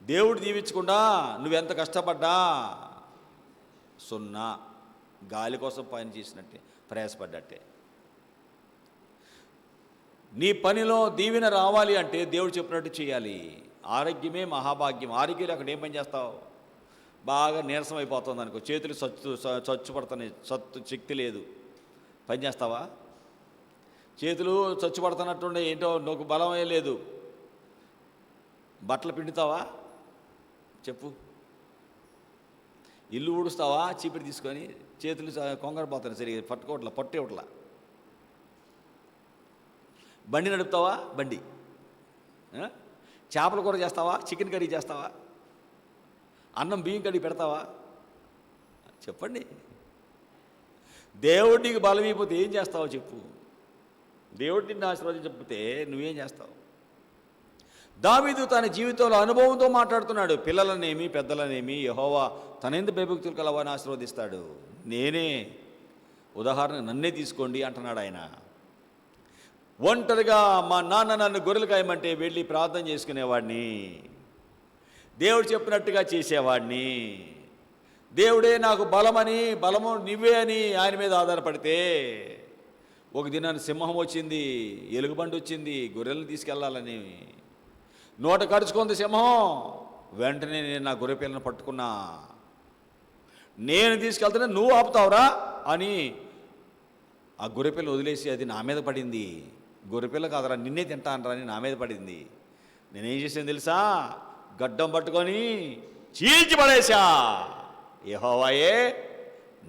దేవుడు దీవించకుండా నువ్వెంత కష్టపడ్డా సున్నా, గాలి కోసం పని చేసినట్టే, ప్రయాసపడ్డట్టే. నీ పనిలో దీవెన రావాలి అంటే దేవుడు చెప్పినట్టు చేయాలి. ఆరోగ్యమే మహాభాగ్యం. ఆరోగ్యం అక్కడ ఏం పని చేస్తావు? బాగా నీరసం అయిపోతుంది అనుకో, చేతులు చచ్చుపడుతున్నాయి, శక్తి లేదు, పని చేస్తావా? చేతులు చచ్చుపడుతున్నట్టుండే, ఏంటో నాకు బలమే లేదు, బట్టలు పిండుతావా? చెప్పు. ఇల్లు ఊడుస్తావా? చీపిరి తీసుకొని చేతులు కొంగరపోతాను, సరిగ్గా పట్టుకోవట్లా, పట్టేవట్లా. బండి నడుపుతావా? బండి. చేపల కూర చేస్తావా? చికెన్ కర్రీ చేస్తావా? అన్నం బియ్యం కడిగి పెడతావా? చెప్పండి. దేవుడు నీకు బలం అయిపోతే ఏం చేస్తావో చెప్పు. దేవుడు నిన్ను ఆశీర్వదించకపోతే నువ్వేం చేస్తావు? దావీదు తన జీవితంలో అనుభవంతో మాట్లాడుతున్నాడు. పిల్లలనేమి పెద్దలనేమి యెహోవా తనెందు భయభక్తులు కలవాని ఆశీర్వదిస్తాడు. నేనే ఉదాహరణ, నన్నే తీసుకోండి అంటున్నాడు ఆయన. ఒంటరిగా మా నాన్న నన్ను గొర్రెలు కాయమంటే వెళ్ళి ప్రార్థన చేసుకునేవాడిని, దేవుడు చెప్పినట్టుగా చేసేవాడిని. దేవుడే నాకు బలము నువ్వే అని ఆయన మీద ఆధారపడితే ఒక దినాన్ని సింహం వచ్చింది, ఎలుగుబంటి వచ్చింది, గొర్రెలను తీసుకెళ్లాలని నోట కరుచుకుంది సింహం. వెంటనే నేను నా గొర్రె పిల్లను పట్టుకున్నా. నేను తీసుకెళ్తానే నువ్వు ఆపుతావురా అని ఆ గొర్రెపిల్ల వదిలేసి అది నా మీద పడింది. గొర్రెపిల్ల కాదరా, నిన్నే తింటానరా అని నా మీద పడింది. నేనేం చేశాను తెలుసా? గడ్డం పట్టుకొని చీల్చి పడేశా. యెహోవాయే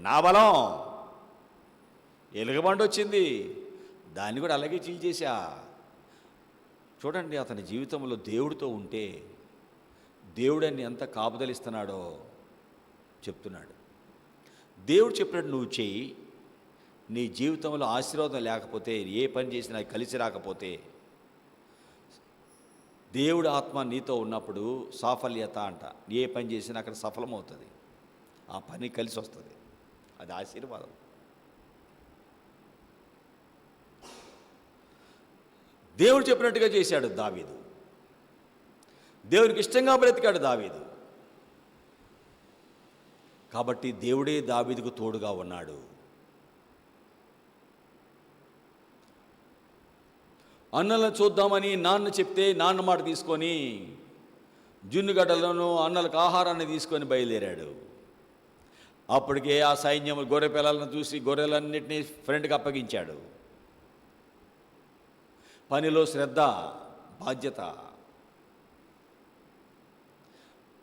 నా బలం. ఎలుగుబంటి వచ్చింది, దాన్ని కూడా అలాగే చీల్చేశా. చూడండి, అతని జీవితంలో దేవుడితో ఉంటే దేవుడని ఎంత కాపుదలిస్తున్నాడో చెప్తున్నాడు. దేవుడు చెప్పినట్టు నువ్వు చెయ్యి. నీ జీవితంలో ఆశీర్వాదం లేకపోతే, ఏ పని చేసినా కలిసి రాకపోతే, దేవుడు ఆత్మ నీతో ఉన్నప్పుడు సాఫల్యత అంట. ఏ పని చేసినా అక్కడ సఫలమవుతుంది, ఆ పని కలిసి వస్తుంది. అది ఆశీర్వాదం. దేవుడు చెప్పినట్టుగా చేశాడు దావీదు. దేవునికి ఇష్టంగా బ్రతికాడు దావీదు. కాబట్టి దేవుడే దావీదుకు తోడుగా ఉన్నాడు. అన్నలను చూద్దామని నాన్న చెప్తే నాన్న మాట తీసుకొని జున్నుగడ్డలను అన్నలకు ఆహారాన్ని తీసుకొని బయలుదేరాడు. అప్పటికే ఆ సైన్యం గొర్రె పిల్లలను చూసి గొర్రెలన్నింటినీ ఫ్రెండ్కి అప్పగించాడు. పనిలో శ్రద్ధ,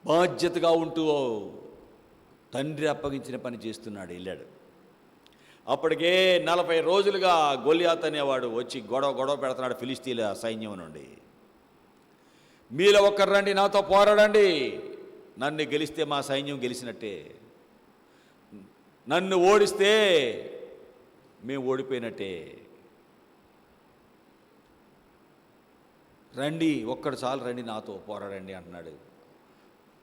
బాధ్యతగా ఉంటూ తండ్రి అప్పగించిన పని చేస్తున్నాడు, వెళ్ళాడు. అప్పటికే 40 రోజులుగా గొల్యాత్ అనేవాడు వచ్చి గొడవ పెడుతున్నాడు ఫిలిస్తీన్ల సైన్యం నుండి. మీలో ఒక్కరు రండి, నాతో పోరాడండి. నన్ను గెలిస్తే మా సైన్యం గెలిచినట్టే, నన్ను ఓడిస్తే మేము ఓడిపోయినట్టే. రండి, ఒక్కడు చాలు, రండి నాతో పోరాడండి అంటున్నాడు.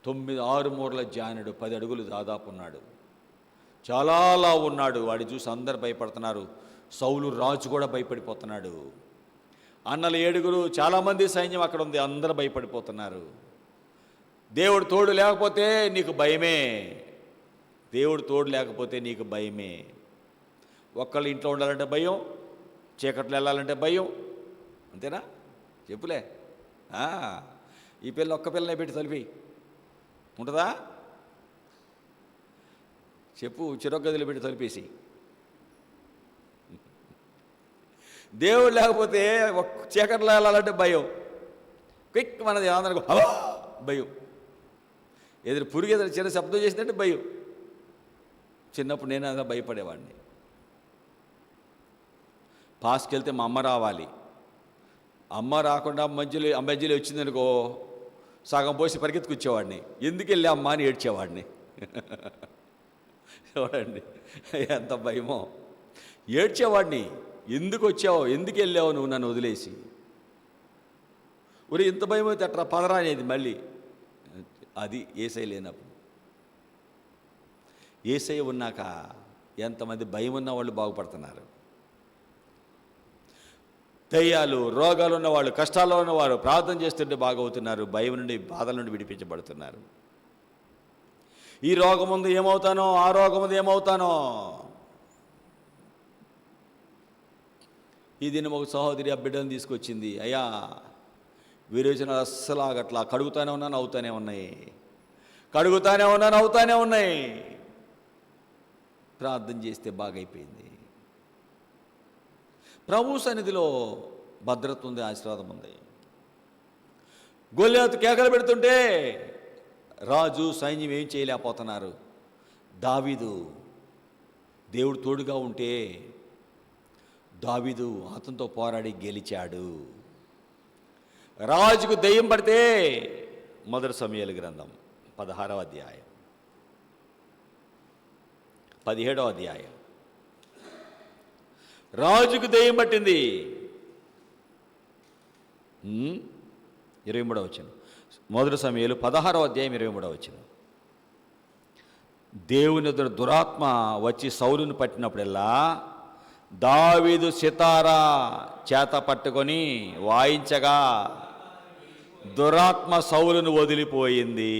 6 మూరల జానుడు, 10 అడుగులు దాదాపు ఉన్నాడు. చాలా లావు ఉన్నాడు. వాడి చూసి అందరు భయపడుతున్నారు. సౌలు రాజు కూడా భయపడిపోతున్నాడు. అన్నలు 7 చాలామంది సైన్యం అక్కడ ఉంది, అందరూ భయపడిపోతున్నారు. దేవుడు తోడు లేకపోతే నీకు భయమే. దేవుడు తోడు లేకపోతే నీకు భయమే. ఒక్కళ్ళు ఇంట్లో ఉండాలంటే భయం, చీకట్లో వెళ్ళాలంటే భయం. అంతేనా? చెప్పులే. ఈ పిల్ల ఒక్క పిల్లనే పెట్టి తలిపి ఉంటుందా? చెప్పు, చెరొక్క గదిలో పెట్టి తలిపేసి. దేవుడు లేకపోతే చీకట్లో వెళ్ళాలంటే భయం. క్విక్ మనది అందరికి భయం. ఎదురు పురుగు ఎదురు చిన్న శబ్దం చేసిందంటే భయం. చిన్నప్పుడు నేను అలా భయపడేవాడిని. పాస్కి వెళ్తే మా అమ్మ రావాలి. అమ్మ రాకుండా మధ్యలో వచ్చిందనుకో, సగం పోసి పరిగెత్తుకొచ్చేవాడిని. ఎందుకు వెళ్ళా అమ్మ అని ఏడ్చేవాడిని. చూడండి ఎంత భయమో. ఏడ్చేవాడిని, ఎందుకు వచ్చావు, ఎందుకు వెళ్ళావు నువ్వు నన్ను వదిలేసి. ఒరే ఇంత భయం అయితే అట్లా పదరా అనేది మళ్ళీ. అది యేసయ్య లేనప్పుడు. యేసయ్య ఉన్నాక ఎంతమంది భయం ఉన్న వాళ్ళు బాగుపడుతున్నారు. దయ్యాలు, రోగాలు ఉన్నవాళ్ళు, కష్టాల్లో ఉన్నవారు ప్రార్థన చేస్తుంటే బాగవుతున్నారు. భయం నుండి, బాధల నుండి విడిపించబడుతున్నారు. ఈ రోగం ముందు ఏమవుతానో, ఆ రోగం ముందు ఏమవుతానో. ఈ దినం ఒక సహోదరి ఆ బిడ్డను తీసుకొచ్చింది. అయ్యా విరోచనాలు అస్సలు ఆగట్లా, కడుగుతానే ఉన్నాను అవుతానే ఉన్నాయి, కడుగుతానే ఉన్నాను అవుతానే ఉన్నాయి. ప్రార్థన చేస్తే బాగైపోయింది. ప్రభు సన్నిధిలో భద్రత ఉంది, ఆశీర్వాదం ఉంది. గొల్యాతు కేకలు పెడుతుంటే రాజు సైన్యం ఏం చేయలేకపోతున్నారు. దావీదు, దేవుడు తోడుగా ఉంటే దావీదు అతనితో పోరాడి గెలిచాడు. రాజుకు దెయ్యం పడితే 1 సమూయేలు గ్రంథం 16వ అధ్యాయం, 17వ అధ్యాయం. రాజుకు దెయ్యం పట్టింది. 23వ వచనం. 1 సమూయేలు 16వ అధ్యాయం 23వ వచనం. దేవుని ఎదురు దురాత్మ వచ్చి సౌలును పట్టినప్పుడల్లా దావీదు సితారా చేత పట్టుకొని వాయించగా దురాత్మ సౌలును వదిలిపోయింది.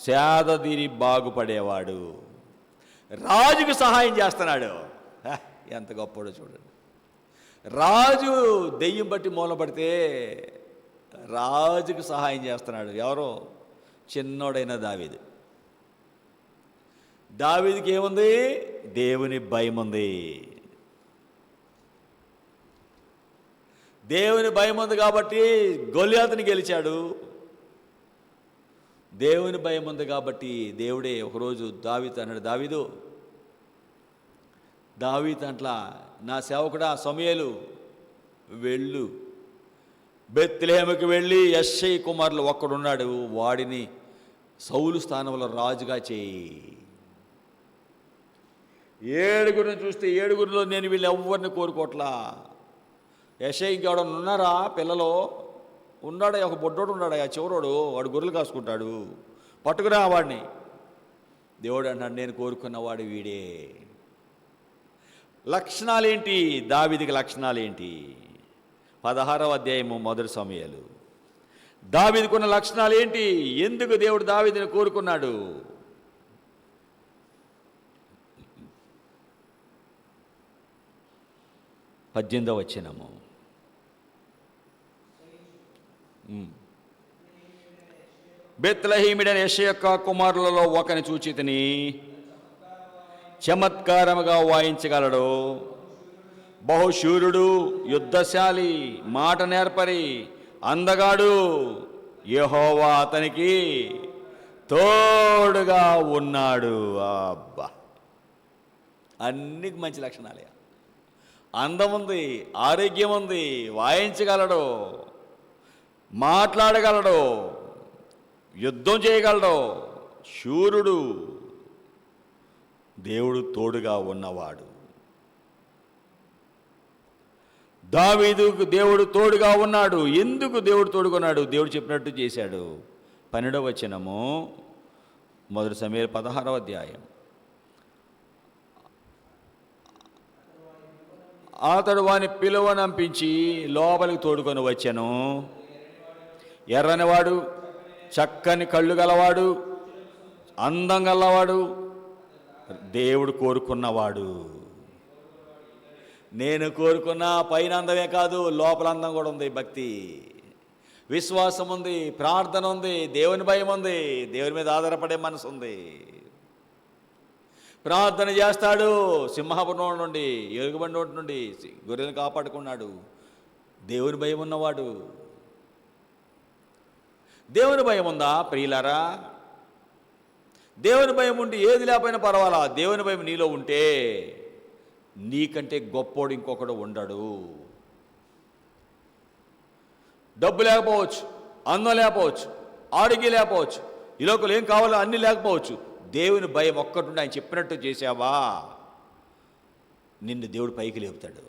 సేదదీరి బాగుపడేవాడు. రాజుకు సహాయం చేస్తున్నాడు. ఎంత గొప్పడో చూడండి. రాజు దెయ్యం బట్టి మూలపడితే రాజుకు సహాయం చేస్తున్నాడు. ఎవరో చిన్నోడైన దావీదు. దావీదుకి ఏముంది? దేవుని భయం ఉంది. దేవుని భయం ఉంది కాబట్టి గొల్యాతుని గెలిచాడు. దేవుని భయం ఉంది కాబట్టి దేవుడే ఒకరోజు దావీదు అన్నాడు, దావీదు అంట్లా, నా సేవకుడా సమూయేలు, వెళ్ళు, బెత్లెహేముకి వెళ్ళి యెష్షయి కుమారులు ఒక్కడున్నాడు, వాడిని సౌలు స్థానంలో రాజుగా చేయి. 7 చూస్తే 7 నేను వీళ్ళు ఎవరిని కోరుకోవట్లా. యెష్షయి ఇంకెవడన్నా ఉన్నారా పిల్లలు? ఉన్నాడా? ఒక బొడ్డోడు ఉన్నాడా, ఆ చివరోడు, వాడు గొర్రెలు కాసుకుంటాడు, పట్టుకురా వాడిని. దేవుడు అన్నాడు, నేను కోరుకున్నవాడు వీడే. లక్షణాలేంటి దావీదుకి? లక్షణాలేంటి? 16వ అధ్యాయము మొదటి సమూయేలు. దావీదుకున్న లక్షణాలు ఏంటి? ఎందుకు దేవుడు దావీదుని కోరుకున్నాడు? 18వ వచనము. బెత్లెహేముడైన యెష్షయి యొక్క కుమారులలో ఒకని చూచితిని, చమత్కారముగా వాయించగలడు, బహుశూరుడు, యుద్ధశాలి, మాట నేర్పరి, అందగాడు, యెహోవా అతనికి తోడుగా ఉన్నాడు. అబ్బా, అన్ని మంచి లక్షణాలే. అందం ఉంది, ఆరోగ్యం ఉంది, వాయించగలడు, మాట్లాడగలడు, యుద్ధం చేయగలడు, శూరుడు, దేవుడు తోడుగా ఉన్నవాడు. దావీదుకు దేవుడు తోడుగా ఉన్నాడు. ఎందుకు దేవుడు తోడుకున్నాడు? దేవుడు చెప్పినట్టు చేశాడు. 12వ వచనము, మొదటి సమూయేలు 16వ అధ్యాయం. అతడు వాని పిలువనంపించి లోపలికి తోడుకొని వచ్చెను. ఎర్రనివాడు, చక్కని కళ్ళు గలవాడు, అందం గలవాడు, దేవుడు కోరుకున్నవాడు. నేను కోరుకున్న పైన అందమే కాదు, లోపల అందం కూడా ఉంది. భక్తి, విశ్వాసం ఉంది, ప్రార్థన ఉంది, దేవుని భయం ఉంది, దేవుని మీద ఆధారపడే మనసు ఉంది. ప్రార్థన చేస్తాడు, సింహాపురం నుండి, ఎలుగుబండి నోటి నుండి గొర్రెలను కాపాడుకున్నాడు. దేవుని భయం ఉన్నవాడు. దేవుని భయం ఉందా ప్రియులారా? దేవుని భయం ఉండి ఏది లేకపోయినా పర్వాలా. దేవుని భయం నీలో ఉంటే నీకంటే గొప్పోడు ఇంకొకడు ఉండడు. డబ్బు లేకపోవచ్చు, అందం లేకపోవచ్చు, ఆరోగ్యం లేకపోవచ్చు, ఈ లోకలు ఏం కావాలో అన్నీ లేకపోవచ్చు. దేవుని భయం ఒక్కటుండి ఆయన చెప్పినట్టు చేసావా, నిన్ను దేవుడు పైకి లేపుతాడు.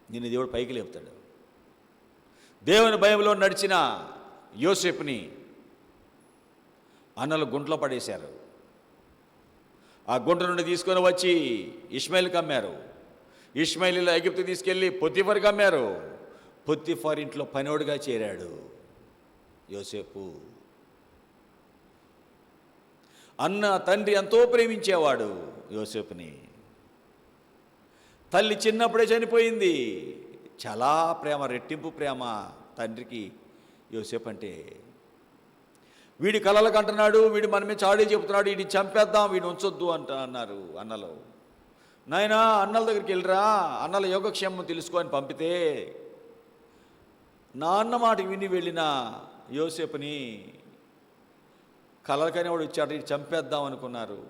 నిన్ను దేవుడు పైకి లేపుతాడు. దేవుని భయంలో నడిచిన యోసేపుని అన్నలు గుంటలో పడేశారు. ఆ గుంట నుండి తీసుకొని వచ్చి ఇష్మాయిల్కి అమ్మారు. ఇష్మాయిల్ ఎగిప్తు తీసుకెళ్ళి పొతిఫర్కి అమ్మారు. పొతిఫర్ ఇంట్లో పనివాడుగా చేరాడు యోసేపు. అన్న తండ్రి ఎంతో ప్రేమించేవాడు యోసేపుని. తల్లి చిన్నప్పుడే చనిపోయింది. చాలా ప్రేమ, రెట్టింపు ప్రేమ తండ్రికి యోసేపు అంటే. వీడి కలలకు అంటున్నాడు, వీడు మన మీద చాడీ చెబుతున్నాడు, వీడిని చంపేద్దాం, వీడిని ఉంచొద్దు అన్నారు అన్నలు. నాయనా అన్నల దగ్గరికి వెళ్ళరా, అన్నల యోగక్షేమం తెలుసుకో అని పంపితే నాన్న మాట విని వెళ్ళిన యోసేపుని కలలకనే వాడు వచ్చాడు, ఇటు చంపేద్దాం అనుకున్నారు.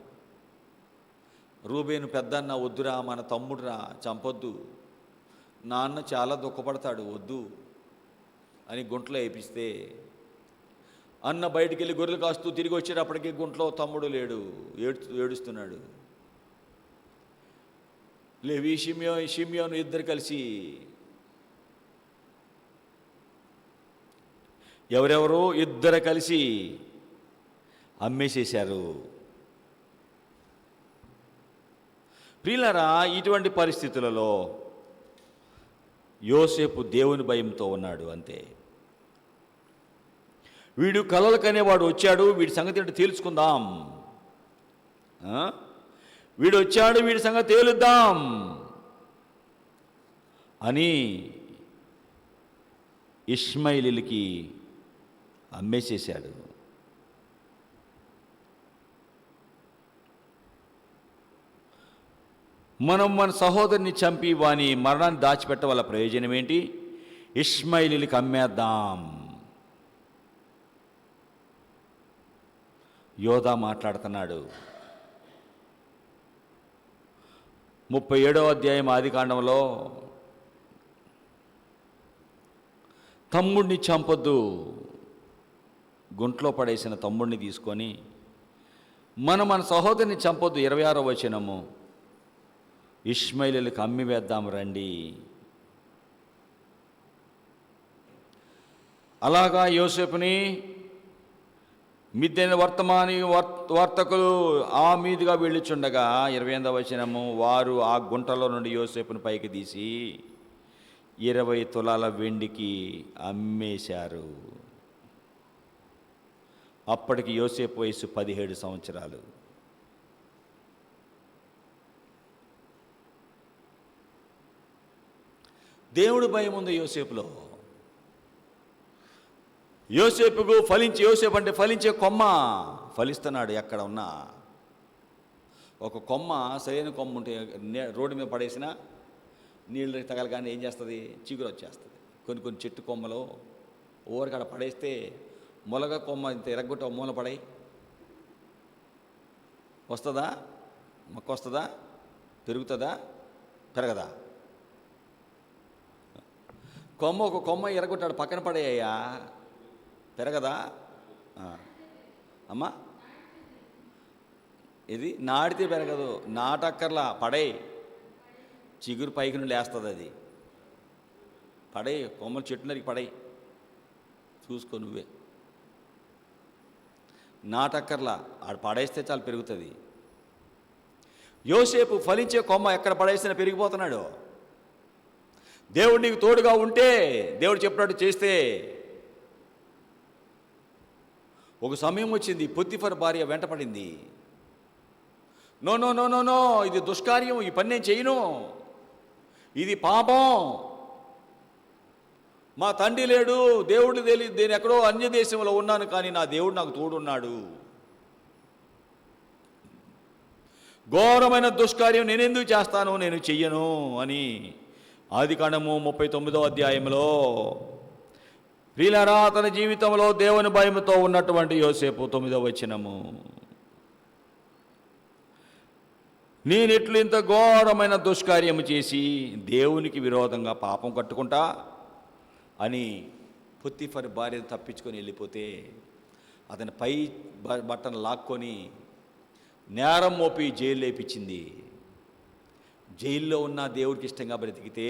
రూబేను పెద్దన్న, వద్దురా మన తమ్ముడురా, చంపొద్దు, నాన్న చాలా దుఃఖపడతాడు, వద్దు అని గుంటలో వేపిస్తే అన్న బయటికి వెళ్ళి గొర్రెలు కాస్తూ తిరిగి వచ్చేటప్పటికి గుంటలో తమ్ముడు లేడు, ఏడుస్తున్నాడు. లేవి షిమ్యోను ఇద్దరు కలిసి ఎవరెవరో ఇద్దరు కలిసి అమ్మేసేశారు. ప్రియులారా, ఇటువంటి పరిస్థితులలో యోసేపు దేవుని భయంతో ఉన్నాడు అంతే. వీడు కలలు కనేవాడు వచ్చాడు, వీడి సంగతి ఏంటో తేల్చుకుందాం, వీడు వచ్చాడు, వీడి సంగతి తేలుద్దాం అని ఇష్మాయిలీలకి అమ్మేసేశాడు. మనం మన సహోదరుని చంపి వాని మరణాన్ని దాచిపెట్ట వల్ల ప్రయోజనం ఏంటి? ఇష్మాయిలీలకు అమ్మేద్దాం. యోధా మాట్లాడుతున్నాడు. 37వ అధ్యాయం ఆదికాండంలో, తమ్ముడిని చంపొద్దు, గుంట్లో పడేసిన తమ్ముడిని తీసుకొని మన సహోదరిని చంపొద్దు. 26వ వచనము, ఇష్మాయిలీలకు అమ్మి వేద్దాం రండి. అలాగా యోసేపుని మిద్దెన వర్తకులు ఆ మీదుగా వెళ్ళుచుండగా, 28వ వచనము, వారు ఆ గుంటలో నుండి యోసేపుని పైకి తీసి 20 తులాల వెండికి అమ్మేశారు. అప్పటికి యోసేపు వయసు 17 సంవత్సరాలు. దేవుడు భయం ఉంది యోసేపులో. యోసేపు అంటే ఫలించే కొమ్మ, ఫలిస్తున్నాడు ఎక్కడ ఉన్నా. ఒక కొమ్మ, సరైన కొమ్మ ఉంటే రోడ్డు మీద పడేసినా నీళ్ళు తగలగానే ఏం చేస్తుంది? చిగురు వచ్చేస్తుంది. కొన్ని చెట్టు కొమ్మలు ఓవరికాడ పడేస్తే, మొలగ కొమ్మ ఇంత ఎరగొట్ట మూల పడాయి వస్తుందా? మొక్క వస్తుందా? పెరుగుతుందా? పెరగదా? ఒక కొమ్మ ఎరగొట్టాడు, పక్కన పడేయ్యా, పెరగదా? అమ్మా, ఇది నాటితే పెరగదు, నాటక్కర్లా, పడే, చిగురు పైకి నుండి లేస్తుంది. అది పడే, కొమ్మలు చెట్టు నరికి పడే, చూసుకో నువ్వే. నాటక్కర్లా, ఆడు పడేస్తే చాలు పెరుగుతుంది. యోసేపు ఫలించే కొమ్మ, ఎక్కడ పడేసినా పెరిగిపోతున్నాడు. దేవుడు నీకు తోడుగా ఉంటే, దేవుడు చెప్పినట్టు చేస్తే. ఒక సమయం వచ్చింది, పొత్తిఫర్ భార్య వెంటపడింది. No no no no no, ఇది దుష్కార్యం, ఈ పని నేను చేయను, ఇది పాపం, మా తండ్రి లేడు, దేవుడు తెలియదు, నేను ఎక్కడో అన్య దేశంలో ఉన్నాను, కానీ నా దేవుడు నాకు తోడున్నాడు. ఘోరమైన దుష్కార్యం నేనెందుకు చేస్తాను, నేను చెయ్యను అని ఆదికాండము 39వ అధ్యాయంలో, ప్రియులారా, తన జీవితంలో దేవుని భయముతో ఉన్నటువంటి యోసేపు 9వ వచనము, నేనెట్లు ఇంత ఘోరమైన దుష్కార్యము చేసి దేవునికి విరోధంగా పాపం కట్టుకుంటా అని పొత్తిఫర్ భార్యను తప్పించుకొని వెళ్ళిపోతే, అతని పై బట్టను లాక్కొని నేరం మోపి జైలు లేపించింది. జైల్లో ఉన్న దేవుడికి ఇష్టంగా బ్రతికితే,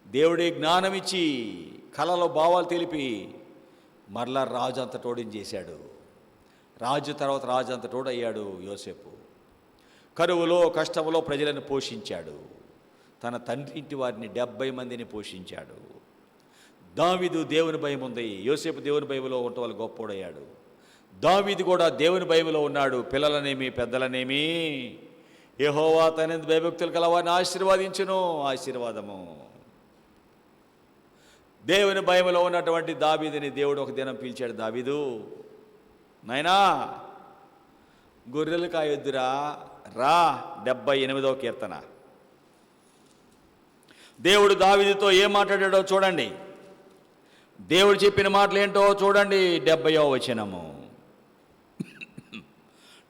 దేవుడే జ్ఞానం ఇచ్చి కళలో భావాలు తెలిపి మరలా రాజు అంత తోడిని చేశాడు. రాజు తర్వాత రాజు అంత తోడయ్యాడు యోసేపు. కరువులో కష్టములో ప్రజలను పోషించాడు. తన తండ్రి ఇంటి వారిని 70 మందిని పోషించాడు. దావీదు దేవుని భయం ఉంది, యోసేపు దేవుని భయంలో ఉండటం వల్ల గొప్పోడయ్యాడు. దావీదు కూడా దేవుని భయంలో ఉన్నాడు. పిల్లలనేమి పెద్దలనేమి యెహోవా తన భయభక్తులు కలవారిని ఆశీర్వదించును. ఆశీర్వాదము. దేవుని భయంలో ఉన్నటువంటి దావీదుని దేవుడు ఒక దినం పిలిచాడు. దావీదు, నాయనా, గొర్రెలు కాయొద్దురా, రా. 78వ కీర్తన. దేవుడు దావీదుతో ఏం మాట్లాడాడో చూడండి. దేవుడు చెప్పిన మాటలు ఏంటో చూడండి. 70వ వచనము,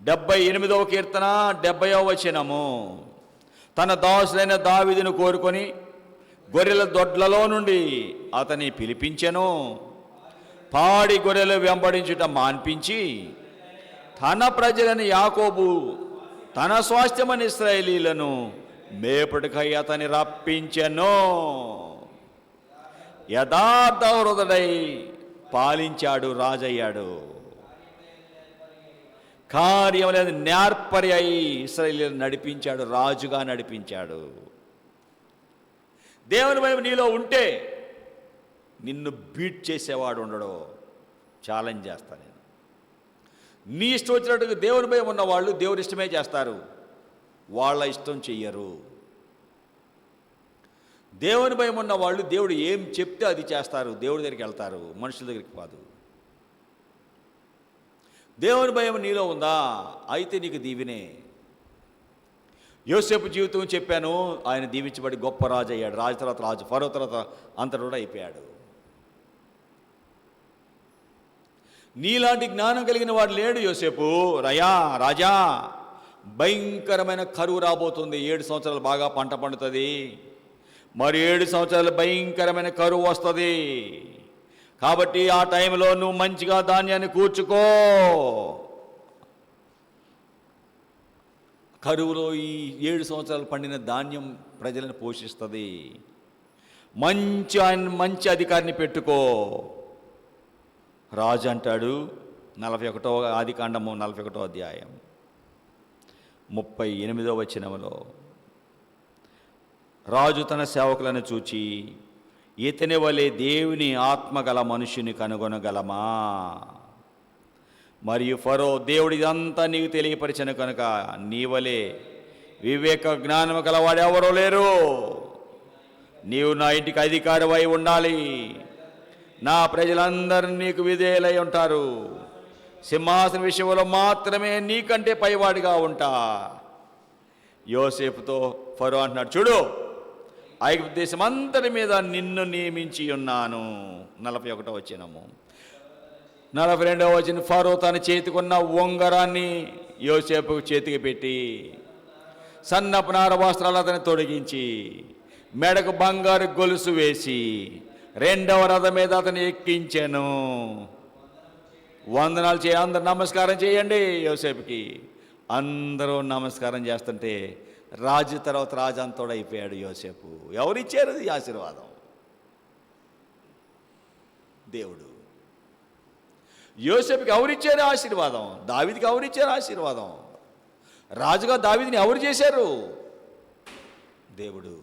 78వ కీర్తన 70వ వచనము. తన దాసులైన దావీదును కోరుకొని గొర్రెల దొడ్లలో నుండి అతని పిలిపించెను. పాడి గొర్రెలు వెంబడించుట మాన్పించి తన ప్రజలను యాకోబు, తన స్వాస్థ్యమని ఇశ్రాయేలీయులను మేపటికై అతని రప్పించెను. యథార్థ హృదయుడై పాలించాడు, రాజయ్యాడు. కార్యం లేదు, నేర్పరి అయి ఇశ్రాయేలీయులను నడిపించాడు, రాజుగా నడిపించాడు. దేవుని భయం నీలో ఉంటే నిన్ను బీట్ చేసేవాడు ఉండడు. ఛాలెంజ్ చేస్తా నేను. నీ ఇష్టం వచ్చినట్టుగా దేవుని భయం ఉన్నవాళ్ళు దేవుని ఇష్టమే చేస్తారు, వాళ్ళ ఇష్టం చెయ్యరు. దేవుని భయం ఉన్న వాళ్ళు దేవుడు ఏం చెప్తే అది చేస్తారు, దేవుడి దగ్గరికి వెళ్తారు, మనుషుల దగ్గరికి కాదు. దేవుని భయం నీలో ఉందా? అయితే నీకు దీవెనే. యోసేపు జీవితం చెప్పాను. ఆయన దీవించబడి గొప్ప రాజు అయ్యాడు. రాజు తర్వాత రాజు, ఫరో తర్వాత అంతటా అయిపోయాడు. నీలాంటి జ్ఞానం కలిగిన వాడు లేడు యోసేపు. రాజా, భయంకరమైన కరువు రాబోతుంది. 7 సంవత్సరాలు బాగా పంట పండుతుంది, మరి 7 సంవత్సరాలు భయంకరమైన కరువు వస్తుంది. కాబట్టి ఆ టైంలో నువ్వు మంచిగా ధాన్యాన్ని కూర్చుకో. కరువులో ఈ 7 సంవత్సరాలు పండిన ధాన్యం ప్రజలను పోషిస్తుంది. మంచి అధికారిని పెట్టుకో. రాజు అంటాడు 41వ ఆదికాండము 41వ అధ్యాయం 38వ వచనములో, రాజు తన సేవకులను చూచి, ఇతని వలె దేవుని ఆత్మగల మనుష్యుని కనుగొనగలమా? మరియు ఫరో, దేవుడి ఇదంతా నీకు తెలియపరిచను కనుక నీ వలె వివేక జ్ఞానము గలవాడు ఎవరో లేరు. నీవు నా ఇంటికి అధికారివై ఉండాలి. నా ప్రజలందరూ నీకు విధేయులై ఉంటారు. సింహాసన విషయంలో మాత్రమే నీకంటే పైవాడిగా ఉంటా. యోసేపుతో ఫరో అంటున్నాడు, చూడు, ఐగుప్తు దేశం అంతటి మీద నిన్ను నియమించి ఉన్నాను. 41వ వచనము. 42వ వచనం, ఫరో తన చేతికున్న ఉంగరాన్ని యోసేపు చేతికి పెట్టి సన్నపు నార వస్త్రాలు అతని తొడిగించి మెడకు బంగారు గొలుసు వేసి 2వ రథం మీద అతను ఎక్కించాను. వందనాలు అందరు నమస్కారం చేయండి యోసేపుకి. అందరూ నమస్కారం చేస్తుంటే రాజు తర్వాత రాజు అంతోడైపోయాడు యోసేపు. ఎవరిచ్చారు ఈ ఆశీర్వాదం? దేవుడు. యోసేపుకి ఎవరిచ్చారు ఆశీర్వాదం? దావీదుకి ఎవరిచ్చారు ఆశీర్వాదం? రాజుగా దావీదుని ఎవరు చేశారు? దేవుడు.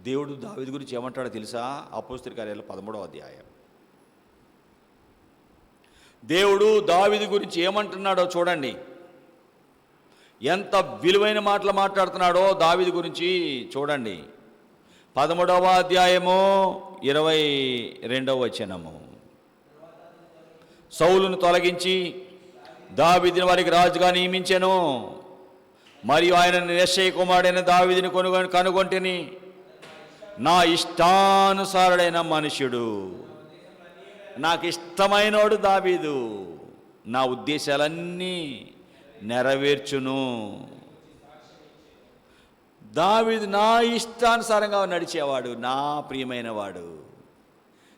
దేవుడు దావీదు గురించి ఏమంటాడో తెలుసా? అపోస్తలుల కార్యాలు 13వ అధ్యాయం. దేవుడు దావీదు గురించి ఏమంటున్నాడో చూడండి. ఎంత విలువైన మాటలు మాట్లాడుతున్నాడో దావీదు గురించి చూడండి. 13వ అధ్యాయము 22వ వచనము. సౌలును తొలగించి దావీదుని వారికి రాజుగా నియమించెను. మరియు ఆయన యెష్షయి కుమారుడైన దావీదుని కనుగొంటిని. నా ఇష్టానుసారుడైన మనుష్యుడు, నాకు ఇష్టమైనోడు దావీదు, నా ఉద్దేశాలన్నీ నెరవేర్చును. దావీదు నా ఇష్టానుసారంగా నడిచేవాడు, నా ప్రియమైన వాడు.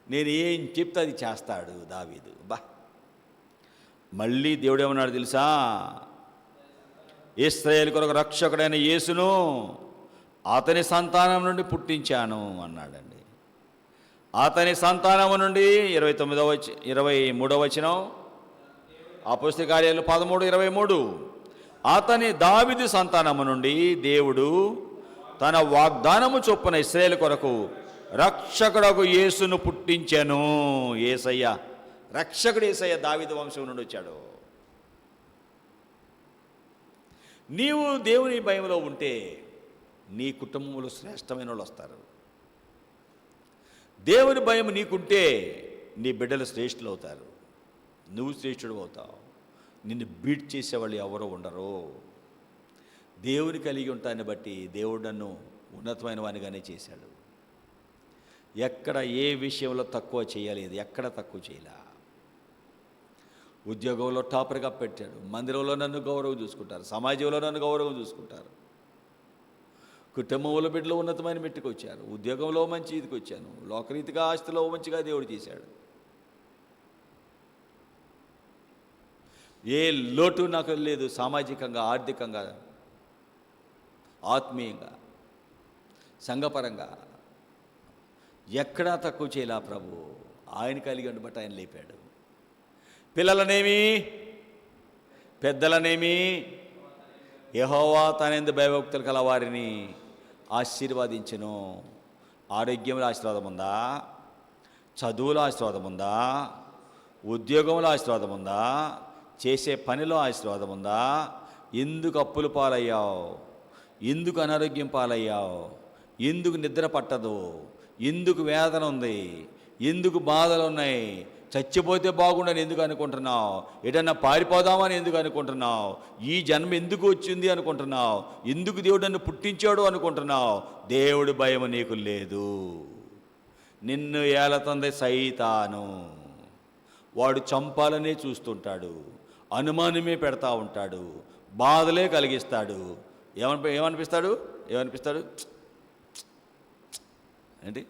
నేను ఏం చెప్తే అది చేస్తాడు దావీదు. మళ్ళీ దేవుడు ఏమన్నాడు తెలుసా? ఇశ్రాయేలు కొరకు రక్షకుడైన యేసును అతని సంతానం నుండి పుట్టించాను అన్నాడండి. అతని సంతానము నుండి 23వ వచనం, అపోస్తలుల కార్యాలు 13:23. అతని దావీదు సంతానము నుండి దేవుడు తన వాగ్దానము చొప్పున ఇశ్రాయేలు కొరకు రక్షకుడకు యేసును పుట్టించెను. యేసయ్య, రక్షకుడు యేసయ్య దావీదు వంశం నుండి వచ్చాడు. నీవు దేవుని భయంలో ఉంటే నీ కుటుంబంలో శ్రేష్టమైన వాళ్ళు వస్తారు. దేవుని భయం నీకుంటే నీ బిడ్డలు శ్రేష్ఠులు అవుతారు. నువ్వు శ్రేష్ఠుడు అవుతావు. నిన్ను బీట్ చేసేవాళ్ళు ఎవరో ఉండరు. దేవుని కలిగి ఉంటాన్ని బట్టి దేవుడు నన్ను ఉన్నతమైన వానిగానే చేశాడు. ఎక్కడ ఏ విషయంలో తక్కువ చేయలేదు, ఎక్కడ తక్కువ చేయలే. ఉద్యోగంలో టాపర్గా పెట్టాడు. మందిరంలో నన్ను గౌరవం చూసుకుంటారు, సమాజంలో నన్ను గౌరవం చూసుకుంటారు. కుటుంబంలో బిడ్డలు ఉన్నతమైన మెట్టుకు వచ్చారు. ఉద్యోగంలో మంచి ఇదికి వచ్చాను. లోకరీతిగా ఆస్తిలో మంచిగా దేవుడు చేశాడు. ఏ లోటు నాకు లేదు. సామాజికంగా, ఆర్థికంగా, ఆత్మీయంగా, సంఘపరంగా ఎక్కడా తక్కువ చేయలే ప్రభు. ఆయన కలిగి బట్టి ఆయన లేపాడు. పిల్లలనేమి పెద్దలనేమి యెహోవా తనందు భయభక్తులు కల వారిని ఆశీర్వదించెను. ఆరోగ్యంలో ఆశీర్వాదం ఉందా? చదువులో ఆశీర్వాదం ఉందా? ఉద్యోగంలో ఆశీర్వాదం ఉందా? చేసే పనిలో ఆశీర్వాదం ఉందా? ఎందుకు అప్పులు పాలయ్యావు? ఎందుకు అనారోగ్యం పాలయ్యావు? ఎందుకు నిద్ర పట్టదు? ఎందుకు వేదన ఉంది? ఎందుకు బాధలు ఉన్నాయి? చచ్చిపోతే బాగుండని ఎందుకు అనుకుంటున్నావు? ఎటన్నా పారిపోదామని ఎందుకు అనుకుంటున్నావు? ఈ జన్మ ఎందుకు వచ్చింది అనుకుంటున్నావు? ఎందుకు దేవుడు నన్ను పుట్టించాడు అనుకుంటున్నావు? దేవుడి భయం నీకు లేదు. నిన్ను ఏలతంది సైతాను. వాడు చంపాలనే చూస్తుంటాడు, అనుమానమే పెడతా ఉంటాడు, బాధలే కలిగిస్తాడు. ఏమనిపిస్తాడు ఏంటి?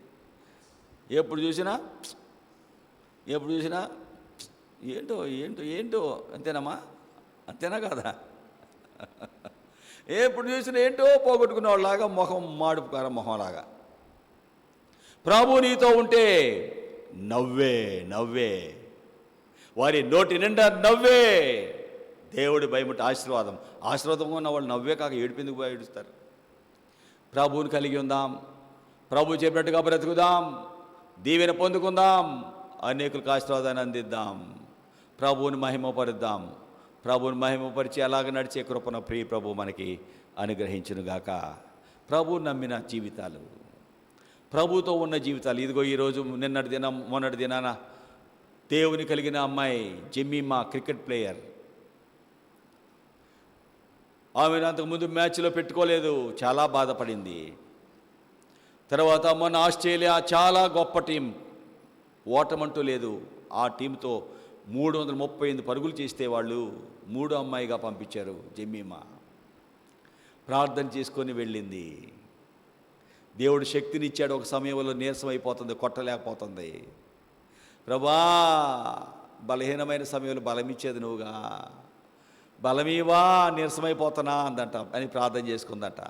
ఎప్పుడు చూసినా ఏంటో ఏంటో ఏంటో అంతేనమ్మా? అంతేనా కాదా? ఎప్పుడు చూసినా ఏంటో పోగొట్టుకునే వాళ్ళలాగా మొహం మాడుపుకార మొహంలాగా. ప్రభు నీతో ఉంటే నవ్వే వారి నోటి నిండా నవ్వే. దేవుడి భయముంటే ఆశీర్వాదంగా ఉన్న వాళ్ళు నవ్వే కాక ఏడుపెందుకు ఏడుస్తారు? ప్రభువుని కలిగి ఉందాం, ప్రభు చెప్పినట్టుగా బ్రతుకుదాం, దీవెన పొందుకుందాం, అనేకులకు ఆశీర్వాదాన్ని అందిద్దాం, ప్రభువుని మహిమపరుద్దాం. ప్రభువుని మహిమపరిచి అలాగ నడిచే కృపణ ప్రియ ప్రభు మనకి అనుగ్రహించునుగాక. ప్రభువుని నమ్మిన జీవితాలు, ప్రభుతో ఉన్న జీవితాలు. ఇదిగో ఈరోజు మొన్నటి దినాన దేవుని కలిగిన అమ్మాయి జెమ్మీమా, క్రికెట్ ప్లేయర్. ఆమెను అంతకుముందు మ్యాచ్లో పెట్టుకోలేదు, చాలా బాధపడింది. తర్వాత మొన్న ఆస్ట్రేలియా చాలా గొప్ప టీం, ఓటమంటూ లేదు. ఆ టీంతో 338 పరుగులు చేస్తే వాళ్ళు 3వ అమ్మాయిగా పంపించారు జెమ్మీమా. ప్రార్థన చేసుకొని వెళ్ళింది. దేవుడు శక్తినిచ్చాడు. ఒక సమయంలో నీరసం అయిపోతుంది, కొట్టలేకపోతుంది. ప్రభా, బలహీనమైన సమయంలో బలమిచ్చేది నువ్వుగా, బలమీవా, నీరసమైపోతున్నా అందంట అని ప్రార్థన చేసుకుందట.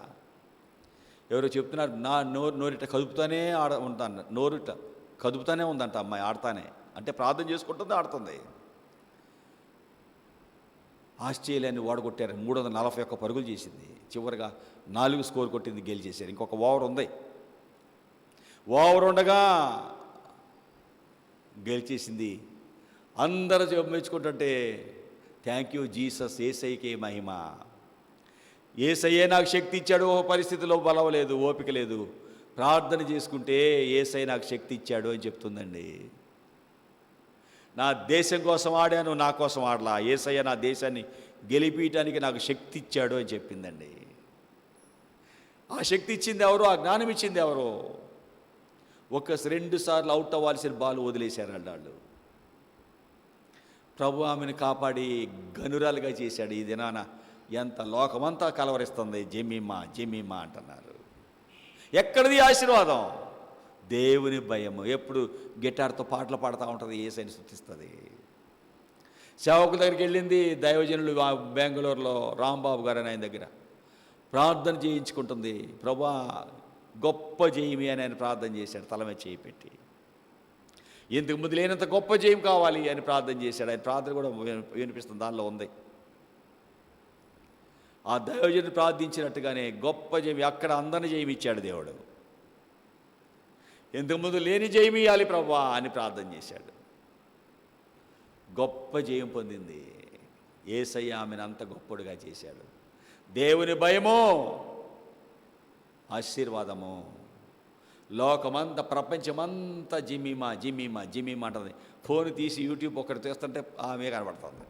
ఎవరో చెప్తున్నారు, నా నోరిట కదుపుతానే ఉంటాను, నోరిట కదుపుతానే ఉందంట అమ్మాయి, ఆడతానే. అంటే ప్రార్థన చేసుకుంటుంది, ఆడుతుంది. ఆస్ట్రేలియాని ఓడగొట్టారు. 341 పరుగులు చేసింది. చివరిగా 4 స్కోర్ కొట్టింది, గెలిచేశారు. ఇంకొక ఓవర్ ఉంది. ఓవర్ ఉండగా గెలిచేసింది. అందరూ మెచ్చుకుంటుంటే థ్యాంక్ యూ జీసస్, యేసయ్యకే మహిమ. యేసయ్యే నాకు శక్తి ఇచ్చాడు. ఒక పరిస్థితిలో బలం లేదు, ఓపిక లేదు, ప్రార్థన చేసుకుంటే యేసయ్య నాకు శక్తి ఇచ్చాడు అని చెప్తుందండి. నా దేశం కోసం ఆడాను, నా కోసం ఆడలా. యేసయ్య నా దేశాన్ని గెలిపించడానికి నాకు శక్తి ఇచ్చాడు అని చెప్పిందండి. ఆ శక్తి ఇచ్చింది ఎవరు? ఆ జ్ఞానం ఇచ్చింది ఎవరు? 2 సార్లు అవుట్ అవ్వాల్సిన బాల్ వదిలేశారు వాళ్ళు. ప్రభు ఆమెను కాపాడి గనురాలుగా చేశాడు. ఈ దినాన ఎంత లోకమంతా కలవరిస్తుంది, జెమ్మీమా అంటున్నారు. ఎక్కడిది ఆశీర్వాదం? దేవుని భయము. ఎప్పుడు గిటార్తో పాటలు పాడుతూ ఉంటుంది, యేసయ్యని స్తుతిస్తుంది. సేవకుల దగ్గరికి వెళ్ళింది. దైవజనులు బెంగళూరులో రాంబాబు గారు అని ఆయన దగ్గర ప్రార్థన చేయించుకుంటుంది. ప్రభా, గొప్ప జయమి అని ఆయన ప్రార్థన చేశాడు, తల మీద చేయి పెట్టి. ఇంతకు ముందు లేనంత గొప్ప జయం కావాలి అని ప్రార్థన చేశాడు. ఆయన ప్రార్థన కూడా వినిపిస్తుంది, దానిలో ఉంది. ఆ దైవజనుడు ప్రార్థించినట్టుగానే గొప్ప జయం, అక్కడ అందరిని జయమిచ్చాడు దేవుడు. ఇంతకుముందు లేని జయం ఇవ్వాలి ప్రభువా అని ప్రార్థన చేశాడు. గొప్ప జయం పొందింది. యేసయ్య ఆమెను అంత గొప్పడుగా చేశాడు. దేవుని భయము ఆశీర్వాదము. లోకమంతా, ప్రపంచమంతా జిమ్మీమా అంటుంది. ఫోన్ తీసి యూట్యూబ్ ఒకటి తీస్తుంటే ఆమె కనబడుతుంది.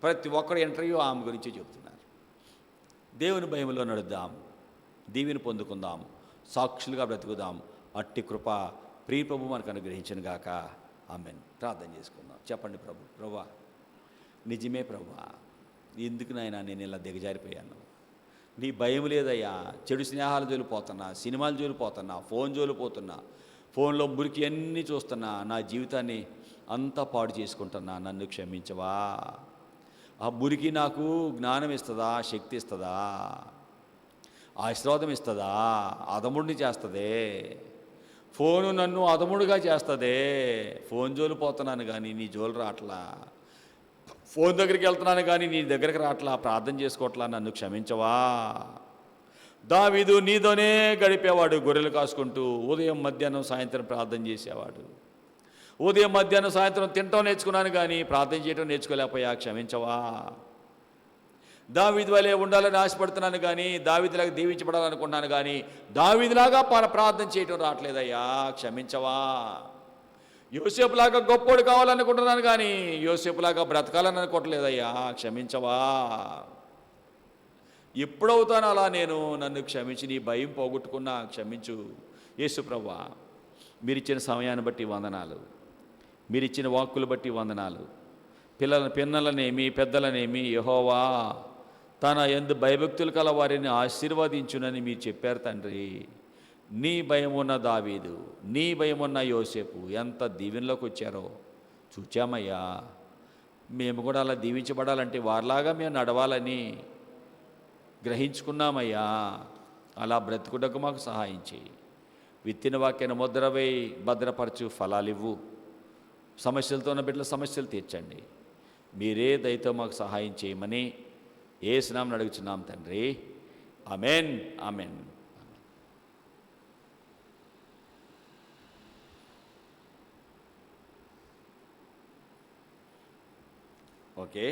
ప్రతి ఒక్కరు ఇంటర్వ్యూ ఆమె గురించి చెప్తున్నారు. దేవుని భయంలో నడుద్దాం, దీవెని పొందుకుందాం, సాక్షులుగా బ్రతుకుదాం. అట్టి కృప ప్రియ ప్రభు మనకు అనుగ్రహించను గాక. ఆమెన్. ప్రార్థన చేసుకుందాం. చెప్పండి. ప్రభువా, నిజమే ప్రభువా, ఎందుకు నాయనా నేను ఇలా దిగజారిపోయాను? నీ భయం లేదయ్యా. చెడు స్నేహాలు జోలిపోతున్నా, సినిమాలు జోలిపోతున్నా, ఫోన్ జోలిపోతున్నా, ఫోన్లో మురికి అన్నీ చూస్తున్నా, నా జీవితాన్ని అంతా పాడు చేసుకుంటున్నా. నన్ను క్షమించవా? ఆ మురికి నాకు జ్ఞానం ఇస్తుందా? శక్తి ఇస్తుందా? ఆశీర్వాదం ఇస్తుందా? అదముడిని చేస్తుందే. ఫోను నన్ను అదముడుగా చేస్తుందే. ఫోన్ జోలిపోతున్నాను కానీ నీ జోలు రాట్లా. ఫోన్ దగ్గరికి వెళ్తున్నాను కానీ నీ దగ్గరికి రాట్లా. ప్రార్థన చేసుకోవట్లా. నన్ను క్షమించవా? దావీదు నీతోనే గడిపేవాడు, గొర్రెలు కాసుకుంటూ. ఉదయం, మధ్యాహ్నం, సాయంత్రం ప్రార్థన చేసేవాడు. ఉదయం, మధ్యాహ్నం, సాయంత్రం తింటాం నేర్చుకున్నాను కానీ ప్రార్థన చేయడం నేర్చుకోలేకపోయా. క్షమించవా? దావీదు వలె ఉండాలని ఆశపడుతున్నాను కానీ, దావీదులాగా దీవించబడాలనుకున్నాను కానీ దావీదులాగా ప్రార్థన చేయటం రావట్లేదయ్యా. క్షమించవా? యోసేపులాగా గొప్పోడు కావాలనుకుంటున్నాను, కానీ యోసేపులాగా బ్రతకాలని అనుకోవట్లేదయ్యా, క్షమించవా. ఎప్పుడవుతాను అలా నేను? నన్ను క్షమించి, నీ భయం పోగొట్టుకున్నా క్షమించు యేసు ప్రభువా. మీరిచ్చిన సమయాన్ని బట్టి వందనాలు, మీరిచ్చిన వాక్కులు బట్టి వందనాలు. పిన్నలనేమి పెద్దలనేమి యెహోవా తన యందు భయభక్తులు కల వారిని ఆశీర్వదించునని మీరు చెప్పారు తండ్రి. నీ భయం ఉన్న దావీదు, నీ భయం ఉన్న యోసేపు ఎంత దీవెనలోకి వచ్చారో చూచామయ్యా. మేము కూడా అలా దీవించబడాలంటే వారిలాగా మేము నడవాలని గ్రహించుకున్నామయ్యా. అలా బ్రతుకుటకు మాకు సహాయం చేయి. విత్తిన వాక్యాన్ని ముద్రవై భద్రపరచు, ఫలాలివ్వు. సమస్యలతో ఉన్న బిడ్డల సమస్యలు తీర్చండి. మీరే దయతో మాకు సహాయం చేయమని యేసు నామమున అడుగుచున్నాం తండ్రి. ఆమేన్, ఆమేన్. ఓకే.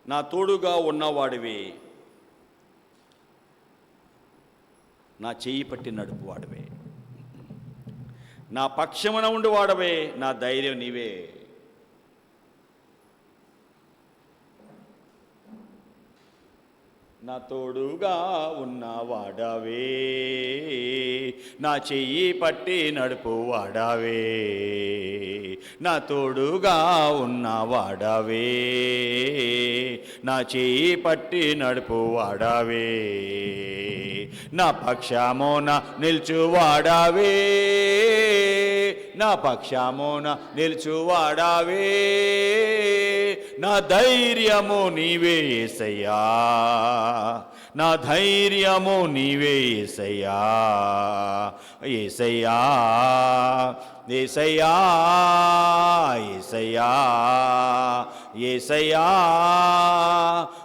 నా తోడుగా ఉన్నవాడివి, నా చెయ్యి పట్టి నడుపువాడివే, నా పక్షమున ఉండి వాడవే, నా ధైర్యం నీవే. నా తోడుగా ఉన్నవాడవే, నా చెయ్యి పట్టి నడుపు వాడవే, నా తోడుగా ఉన్నవాడవే, నా చెయ్యి పట్టి నడుపు వాడవే, నా పక్షమున నిల్చువాడవే, నా పక్షమున నిల్చువాడవే, నా ధైర్యము నీవే యేసయ్యా, నా ధైర్యము నీవే యేసయ్యా. యేసయ్యా, యేసయ్యా, యేసయ్యా, యేసయ్యా,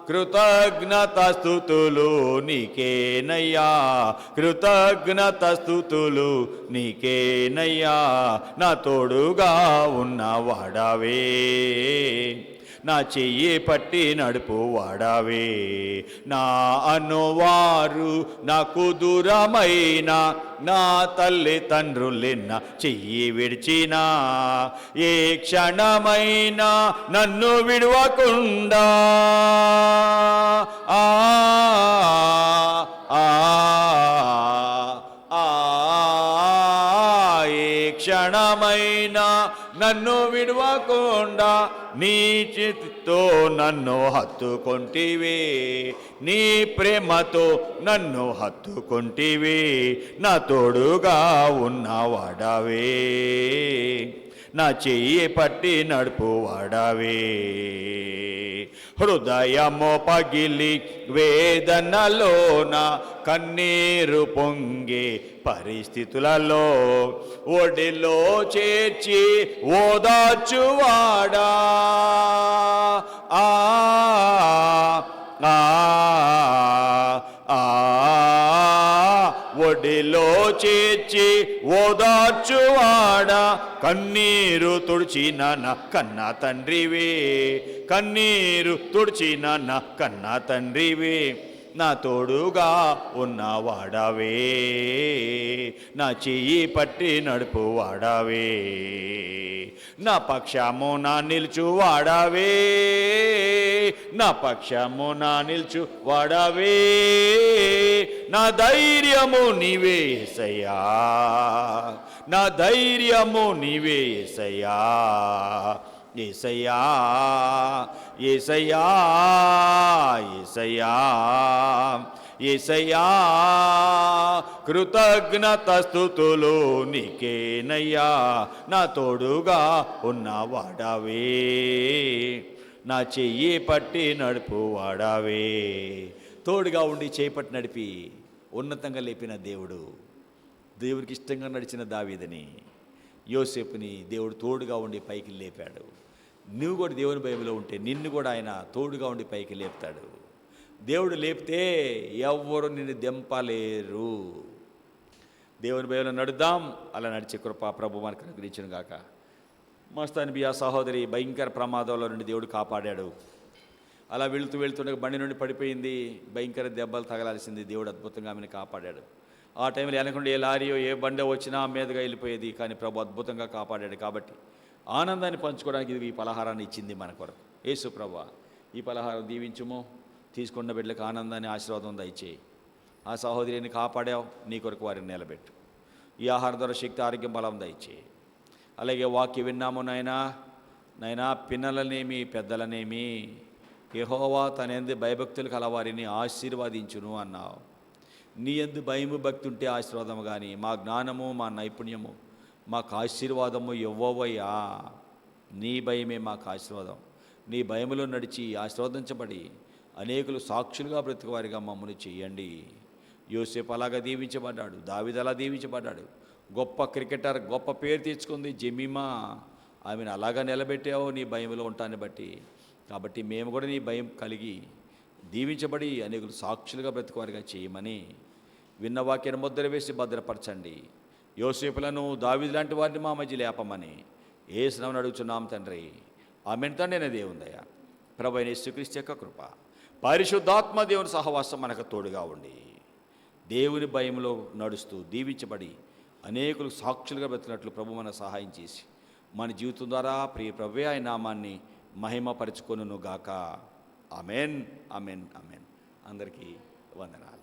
కృతజ్ఞత స్తుతులు నీకేనయ్యా, కృతజ్ఞత స్తుతులు నీకేనయ్యా. నా తోడుగా ఉన్నవాడవే, నా చెయ్యి పట్టి నడుపు వాడవే, నా అనువారు నాకు దూరమైన నా తల్లిదండ్రులెన్న చెయ్యి విడిచినా, ఏ క్షణమైనా నన్ను విడవకుండా ఆ క్షణమైనా నన్ను విడవకుండా నీ చేతితో నన్ను హత్తుకొంటివే, నీ ప్రేమతో నన్ను హత్తుకొంటివే, నా తోడుగా ఉన్నవాడవే, నా చెయ్యి పట్టి నడుపు వాడవే. హృదయము పగిలి వేదనలోన కన్నీరు పొంగే పరిస్థితులలో ఒడిలో చేర్చి ఓదార్చువాడా, ఆ ఒడిలో చేర్చి ఓదార్చువాడా, కన్నీరు తుడిచిన నా కన్నా తండ్రివే, కన్నీరు తుడిచిన నా కన్నా తండ్రివే, నా తోడుగా ఉన్నవాడవే, నా చెయ్యి పట్టి నడుపు వాడవే, నా పక్షమున నిల్చువాడవే, నా పక్షమున నిల్చువాడవే, నా ధైర్యము నీవే యేసయ్యా, నా ధైర్యము నీవే యేసయ్యా. యేసయ్యా, యేసయ్యా, యేసయ్యా, యేసయ్యా, కృతజ్ఞత స్తుతులు నీకేనయ్యా, నా తోడుగా ఉన్నవాడవే, నా చెయ్యి పట్టి నడుపు వాడవే. తోడుగా ఉండి చేపట్టి నడిపి ఉన్నతంగా లేపిన దేవుడు, దేవుడికి ఇష్టంగా నడిచిన దావీదుని, యోసేపుని దేవుడు తోడుగా ఉండి పైకి లేపాడు. నువ్వు కూడా దేవుని భయంలో ఉంటే నిన్ను కూడా ఆయన తోడుగా ఉండి పైకి లేపుతాడు. దేవుడు లేపితే ఎవ్వరు నిన్ను దెంపలేరు. దేవుని భయంలో నడుద్దాం. అలా నడిచే కృప ప్రభు మనకు అనుగ్రహించును గాక. మస్తాన్ బియా సహోదరి భయంకర ప్రమాదంలో నుండి దేవుడు కాపాడాడు. అలా వెళుతుండగా బండి నుండి పడిపోయింది. భయంకర దెబ్బలు తగలాల్సింది. దేవుడు అద్భుతంగా ఆమెను కాపాడాడు. ఆ టైంలో వెనకుండా ఏ లారీయో ఏ బండో వచ్చినా మీదగా వెళ్ళిపోయేది. కానీ ప్రభు అద్భుతంగా కాపాడాడు. కాబట్టి ఆనందాన్ని పంచుకోవడానికి ఇది ఈ పలహారాన్ని ఇచ్చింది మన కొరకు. యేసు ప్రభువా, ఈ పలహారం దీవించుము, తీసుకున్న బిడ్డలకు ఆనందాన్ని, ఆశీర్వాదం దయచేయి. ఆ సహోదరిని కాపాడావు, నీ కొరకు వారిని నిలబెట్టు. ఈ ఆహారం ద్వారా శక్తి, ఆరోగ్యం, బలం దయచేయి. అలాగే వాక్య విన్నాము నైనా పిన్నలనేమి పెద్దలనేమి యెహోవా తన యందు భయభక్తులు కలవారిని ఆశీర్వదించును అన్నావు. నీ యందు భయము భక్తి ఉంటే ఆశీర్వాదము, కానీ మా జ్ఞానము, మా నైపుణ్యము మాకు ఆశీర్వాదము ఇవ్వవయ్యా. నీ భయమే మాకు ఆశీర్వాదం. నీ భయములో నడిచి ఆశీర్వదించబడి అనేకులు సాక్షులుగా బ్రతికవారిగా మమ్మల్ని చేయండి. యోసేపు అలాగా దీవించబడ్డాడు, దావీదు అలా దీవించబడ్డాడు. గొప్ప క్రికెటర్, గొప్ప పేరు తెచ్చుకుంది జెమిమా, ఆమెను అలాగా నిలబెట్టావు నీ భయంలో ఉంటాన్ని బట్టి. కాబట్టి మేము కూడా నీ భయం కలిగి దీవించబడి అనేకులు సాక్షులుగా బ్రతికవారిగా చేయమని విన్న వాక్యాన్ని ముద్ర వేసి భద్రపరచండి. యోసేపులను, దావీదు లాంటి వారిని మా మధ్య లేపమని యేసునామమున అడుగుచున్నాం తండ్రి. ఆమేన్. తండ్రి దేవుందయ్యా, ప్రభు అయిన యేసుక్రీస్తు యొక్క కృప, పరిశుద్ధాత్మ దేవుని సహవాసం మనకు తోడుగా ఉండి దేవుని భయంలో నడుస్తూ దీవించబడి అనేకులు సాక్షులుగా బ్రతికినట్లు ప్రభు మన సహాయం చేసి మన జీవితం ద్వారా ప్రియ ప్రభువే ఆయన నామాన్ని మహిమపరచుకొనును గాక. ఆమేన్, ఆమేన్, ఆమేన్. అందరికీ వందనాలు.